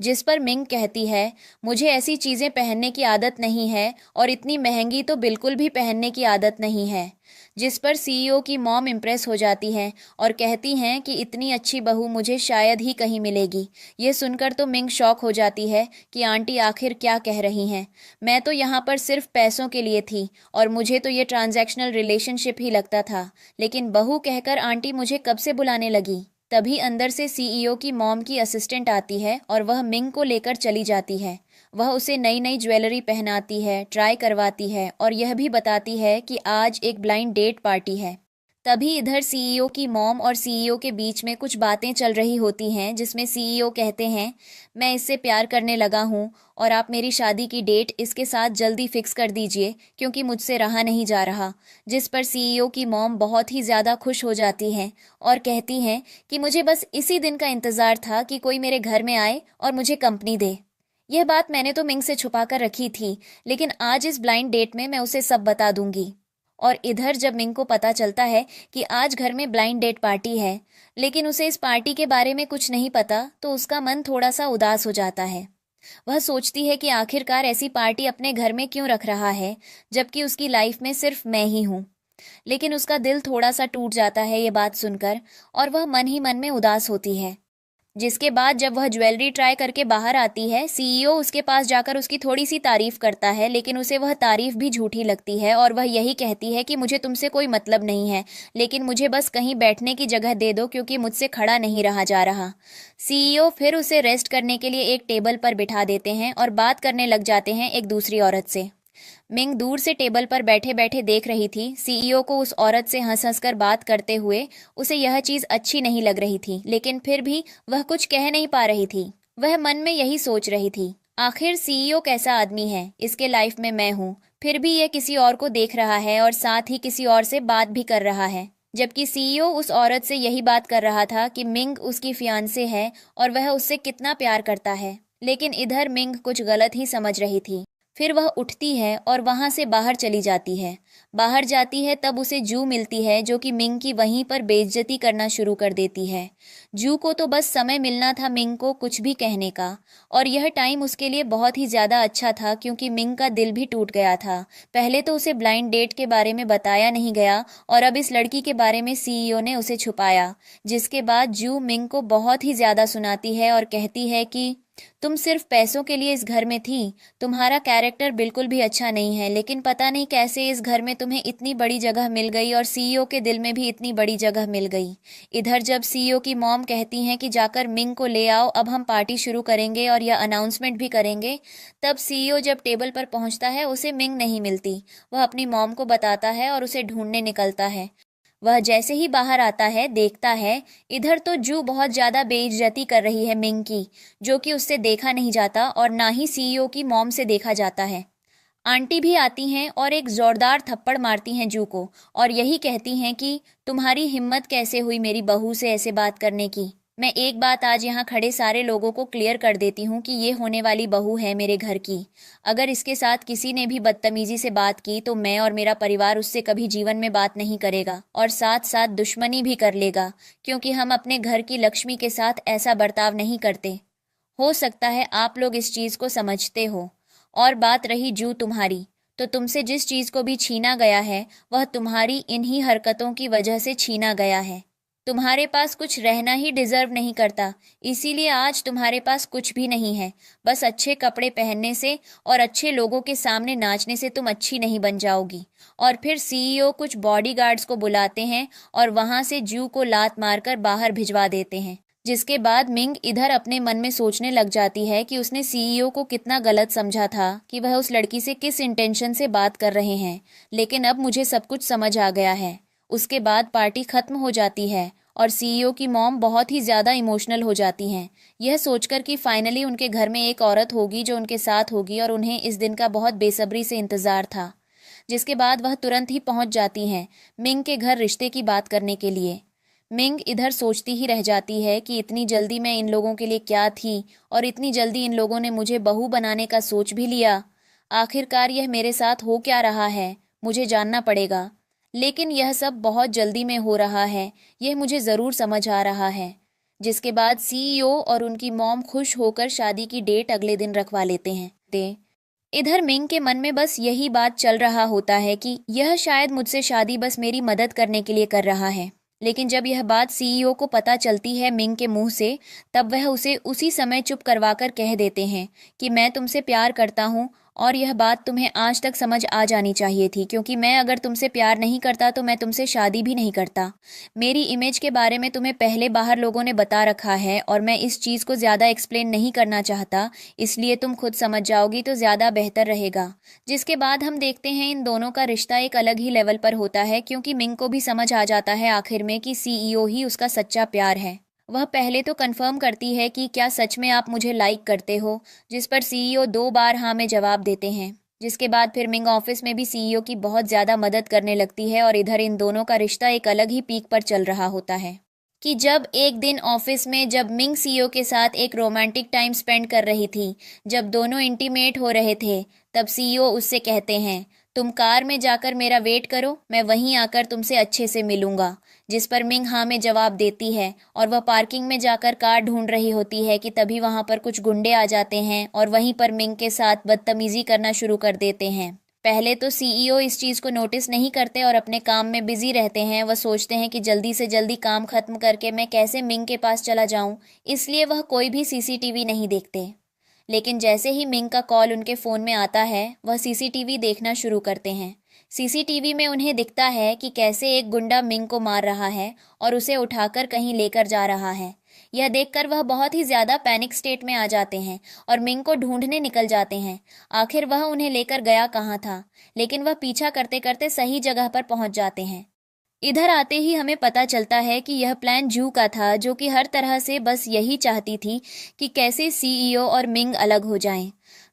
जिस पर मिंग कहती है, मुझे ऐसी चीज़ें पहनने की आदत नहीं है और इतनी महंगी तो बिल्कुल भी पहनने की आदत नहीं है। जिस पर सीईओ की मॉम इम्प्रेस हो जाती हैं और कहती हैं कि इतनी अच्छी बहू मुझे शायद ही कहीं मिलेगी। ये सुनकर तो मिंग शॉक हो जाती है कि आंटी आखिर क्या कह रही हैं, मैं तो यहाँ पर सिर्फ पैसों के लिए थी और मुझे तो ये ट्रांजैक्शनल रिलेशनशिप ही लगता था, लेकिन बहू कहकर आंटी मुझे कब से बुलाने लगी। तभी अंदर से सीईओ की मॉम की असिस्टेंट आती है और वह मिंग को लेकर चली जाती है। वह उसे नई नई ज्वेलरी पहनाती है, ट्राई करवाती है और यह भी बताती है कि आज एक ब्लाइंड डेट पार्टी है। तभी इधर सीईओ की मॉम और सीईओ के बीच में कुछ बातें चल रही होती हैं, जिसमें सीईओ कहते हैं, मैं इससे प्यार करने लगा हूँ और आप मेरी शादी की डेट इसके साथ जल्दी फिक्स कर दीजिए, क्योंकि मुझसे रहा नहीं जा रहा। जिस पर सीईओ की मॉम बहुत ही ज़्यादा खुश हो जाती हैं और कहती हैं कि मुझे बस इसी दिन का इंतज़ार था कि कोई मेरे घर में आए और मुझे कंपनी दे। यह बात मैंने तो मिंग से छुपा कर रखी थी, लेकिन आज इस ब्लाइंड डेट में मैं उसे सब बता दूंगी। और इधर जब मिंग को पता चलता है कि आज घर में ब्लाइंड डेट पार्टी है, लेकिन उसे इस पार्टी के बारे में कुछ नहीं पता, तो उसका मन थोड़ा सा उदास हो जाता है। वह सोचती है कि आखिरकार ऐसी पार्टी अपने घर में क्यों रख रहा है, जबकि उसकी लाइफ में सिर्फ मैं ही हूँ। लेकिन उसका दिल थोड़ा सा टूट जाता है ये बात सुनकर, और वह मन ही मन में उदास होती है। जिसके बाद जब वह ज्वेलरी ट्राई करके बाहर आती है, सीईओ उसके पास जाकर उसकी थोड़ी सी तारीफ करता है, लेकिन उसे वह तारीफ भी झूठी लगती है और वह यही कहती है कि मुझे तुमसे कोई मतलब नहीं है, लेकिन मुझे बस कहीं बैठने की जगह दे दो क्योंकि मुझसे खड़ा नहीं रहा जा रहा। सीईओ फिर उसे रेस्ट करने के लिए एक टेबल पर बिठा देते हैं और बात करने लग जाते हैं एक दूसरी औरत से। मिंग दूर से टेबल पर बैठे बैठे देख रही थी सीईओ को उस औरत से हंस हंस कर बात करते हुए। उसे यह चीज अच्छी नहीं लग रही थी, लेकिन फिर भी वह कुछ कह नहीं पा रही थी। वह मन में यही सोच रही थी, आखिर सीईओ कैसा आदमी है, इसके लाइफ में मैं हूँ, फिर भी यह किसी और को देख रहा है और साथ ही किसी और से बात भी कर रहा है। जबकि सीईओ उस औरत से यही बात कर रहा था कि मिंग उसकी फियांसे है और वह उससे कितना प्यार करता है। लेकिन इधर मिंग कुछ गलत ही समझ रही थी। फिर वह उठती है और वहां से बाहर चली जाती है। बाहर जाती है तब उसे जू मिलती है, जो कि मिंग की वहीं पर बेइज्जती करना शुरू कर देती है। जू को तो बस समय मिलना था मिंग को कुछ भी कहने का, और यह टाइम उसके लिए बहुत ही ज़्यादा अच्छा था क्योंकि मिंग का दिल भी टूट गया था। पहले तो उसे ब्लाइंड डेट के बारे में बताया नहीं गया और अब इस लड़की के बारे में सीईओ ने उसे छुपाया, जिसके बाद जू मिंग को बहुत ही ज़्यादा सुनाती है और कहती है कि तुम सिर्फ पैसों के लिए इस घर में थी, तुम्हारा कैरेक्टर बिल्कुल भी अच्छा नहीं है, लेकिन पता नहीं कैसे इस घर में तुम्हें इतनी बड़ी जगह मिल गई और सीईओ के दिल में भी इतनी बड़ी जगह मिल गई। इधर जब सीईओ की मॉम कहती हैं कि जाकर मिंग को ले आओ, अब हम पार्टी शुरू करेंगे और यह अनाउंसमेंट भी करेंगे, तब सीईओ जब टेबल पर पहुंचता है उसे मिंग नहीं मिलती। वह अपनी मॉम को बताता है और उसे ढूंढने निकलता है। वह जैसे ही बाहर आता है देखता है इधर तो जू बहुत ज्यादा बेइज्जती कर रही है मिंग की, जो कि उससे देखा नहीं जाता और ना ही सीईओ की मॉम से देखा जाता है। आंटी भी आती हैं और एक जोरदार थप्पड़ मारती हैं जू को और यही कहती हैं कि तुम्हारी हिम्मत कैसे हुई मेरी बहू से ऐसे बात करने की। मैं एक बात आज यहाँ खड़े सारे लोगों को क्लियर कर देती हूँ कि ये होने वाली बहू है मेरे घर की। अगर इसके साथ किसी ने भी बदतमीजी से बात की तो मैं और मेरा परिवार उससे कभी जीवन में बात नहीं करेगा और साथ साथ दुश्मनी भी कर लेगा, क्योंकि हम अपने घर की लक्ष्मी के साथ ऐसा बर्ताव नहीं करते। हो सकता है आप लोग इस चीज़ को समझते हो। और बात रही जू तुम्हारी, तो तुमसे जिस चीज़ को भी छीना गया है वह तुम्हारी इन्हीं हरकतों की वजह से छीना गया है। तुम्हारे पास कुछ रहना ही डिजर्व नहीं करता, इसीलिए आज तुम्हारे पास कुछ भी नहीं है। बस अच्छे कपड़े पहनने से और अच्छे लोगों के सामने नाचने से तुम अच्छी नहीं बन जाओगी। और फिर सीईओ कुछ बॉडीगार्ड्स को बुलाते हैं और वहां से जू को लात मारकर बाहर भिजवा देते हैं। जिसके बाद मिंग इधर अपने मन में सोचने लग जाती है कि उसने सीईओ को कितना गलत समझा था कि वह उस लड़की से किस इंटेंशन से बात कर रहे हैं, लेकिन अब मुझे सब कुछ समझ आ गया है। उसके बाद पार्टी खत्म हो जाती है और सीईओ की मॉम बहुत ही ज़्यादा इमोशनल हो जाती हैं, यह सोचकर कि फाइनली उनके घर में एक औरत होगी जो उनके साथ होगी और उन्हें इस दिन का बहुत बेसब्री से इंतज़ार था। जिसके बाद वह तुरंत ही पहुंच जाती हैं मिंग के घर रिश्ते की बात करने के लिए। मिंग इधर सोचती ही रह जाती है कि इतनी जल्दी मैं इन लोगों के लिए क्या थी और इतनी जल्दी इन लोगों ने मुझे बहू बनाने का सोच भी लिया। आखिरकार यह मेरे साथ हो क्या रहा है, मुझे जानना पड़ेगा। लेकिन यह सब बहुत जल्दी में हो रहा है, यह मुझे ज़रूर समझ आ रहा है। जिसके बाद सीईओ और उनकी मॉम खुश होकर शादी की डेट अगले दिन रखवा लेते हैं। इधर मिंग के मन में बस यही बात चल रहा होता है कि यह शायद मुझसे शादी बस मेरी मदद करने के लिए कर रहा है। लेकिन जब यह बात सीईओ को पता चलती है मिंग के मुंह से, तब वह उसे उसी समय चुप करवाकर कह देते हैं कि मैं तुमसे प्यार करता हूँ और यह बात तुम्हें आज तक समझ आ जानी चाहिए थी, क्योंकि मैं अगर तुमसे प्यार नहीं करता तो मैं तुमसे शादी भी नहीं करता। मेरी इमेज के बारे में तुम्हें पहले बाहर लोगों ने बता रखा है और मैं इस चीज़ को ज़्यादा एक्सप्लेन नहीं करना चाहता, इसलिए तुम खुद समझ जाओगी तो ज़्यादा बेहतर रहेगा। जिसके बाद हम देखते हैं इन दोनों का रिश्ता एक अलग ही लेवल पर होता है, क्योंकि मिंग को भी समझ आ जाता है आखिर में कि सीईओ ही उसका सच्चा प्यार है। वह पहले तो कंफर्म करती है कि क्या सच में आप मुझे लाइक करते हो, जिस पर सीईओ 2 बार हाँ में जवाब देते हैं। जिसके बाद फिर मिंग ऑफिस में भी सीईओ की बहुत ज़्यादा मदद करने लगती है और इधर इन दोनों का रिश्ता एक अलग ही पीक पर चल रहा होता है कि जब एक दिन ऑफिस में जब मिंग सीईओ के साथ एक रोमांटिक टाइम स्पेंड कर रही थी, जब दोनों इंटीमेट हो रहे थे, तब सीईओ उससे कहते हैं तुम कार में जाकर मेरा वेट करो, मैं वहीं आकर तुमसे अच्छे से मिलूंगा। जिस पर मिंग हाँ में जवाब देती है और वह पार्किंग में जाकर कार ढूंढ रही होती है कि तभी वहां पर कुछ गुंडे आ जाते हैं और वहीं पर मिंग के साथ बदतमीजी करना शुरू कर देते हैं। पहले तो सीईओ इस चीज़ को नोटिस नहीं करते और अपने काम में बिजी रहते हैं। वह सोचते हैं कि जल्दी से जल्दी काम खत्म करके मैं कैसे मिंग के पास चला जाऊं, इसलिए वह कोई भी सीसीटीवी नहीं देखते। लेकिन जैसे ही मिंग का कॉल उनके फ़ोन में आता है, वह सीसीटीवी देखना शुरू करते हैं। सीसीटीवी में उन्हें दिखता है कि कैसे एक गुंडा मिंग को मार रहा है और उसे उठाकर कहीं लेकर जा रहा है। यह देखकर वह बहुत ही ज़्यादा पैनिक स्टेट में आ जाते हैं और मिंग को ढूंढने निकल जाते हैं। आखिर वह उन्हें लेकर गया कहाँ था, लेकिन वह पीछा करते करते सही जगह पर पहुंच जाते हैं। इधर आते ही हमें पता चलता है कि यह प्लान जू का था, जो कि हर तरह से बस यही चाहती थी कि कैसे सीईओ और मिंग अलग हो जाएं।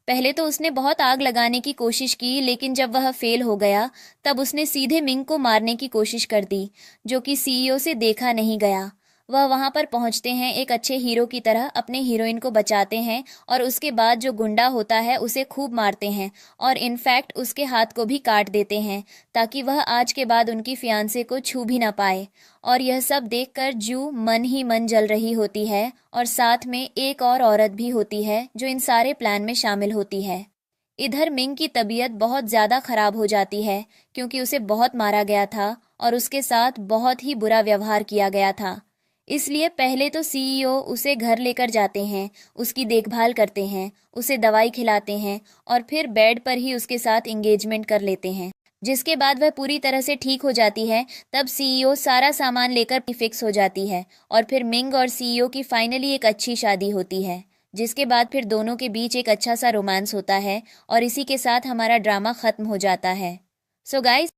पहले तो उसने बहुत आग लगाने की कोशिश की, लेकिन जब वह फेल हो गया तब उसने सीधे मिंग को मारने की कोशिश कर दी, जो कि सीईओ से देखा नहीं गया। वह वहां पर पहुंचते हैं, एक अच्छे हीरो की तरह अपने हीरोइन को बचाते हैं और उसके बाद जो गुंडा होता है उसे खूब मारते हैं और इनफैक्ट उसके हाथ को भी काट देते हैं, ताकि वह आज के बाद उनकी फियांसे को छू भी ना पाए। और यह सब देखकर जू मन ही मन जल रही होती है और साथ में एक और औरत भी होती है जो इन सारे प्लान में शामिल होती है। इधर मिंग की तबीयत बहुत ज़्यादा खराब हो जाती है, क्योंकि उसे बहुत मारा गया था और उसके साथ बहुत ही बुरा व्यवहार किया गया था। इसलिए पहले तो सीईओ उसे घर लेकर जाते हैं, उसकी देखभाल करते हैं, उसे दवाई खिलाते हैं और फिर बेड पर ही उसके साथ एंगेजमेंट कर लेते हैं। जिसके बाद वह पूरी तरह से ठीक हो जाती है, तब सीईओ सारा सामान लेकर फिक्स हो जाती है और फिर मिंग और सीईओ की फाइनली एक अच्छी शादी होती है। जिसके बाद फिर दोनों के बीच एक अच्छा सा रोमांस होता है और इसी के साथ हमारा ड्रामा खत्म हो जाता है। So guys,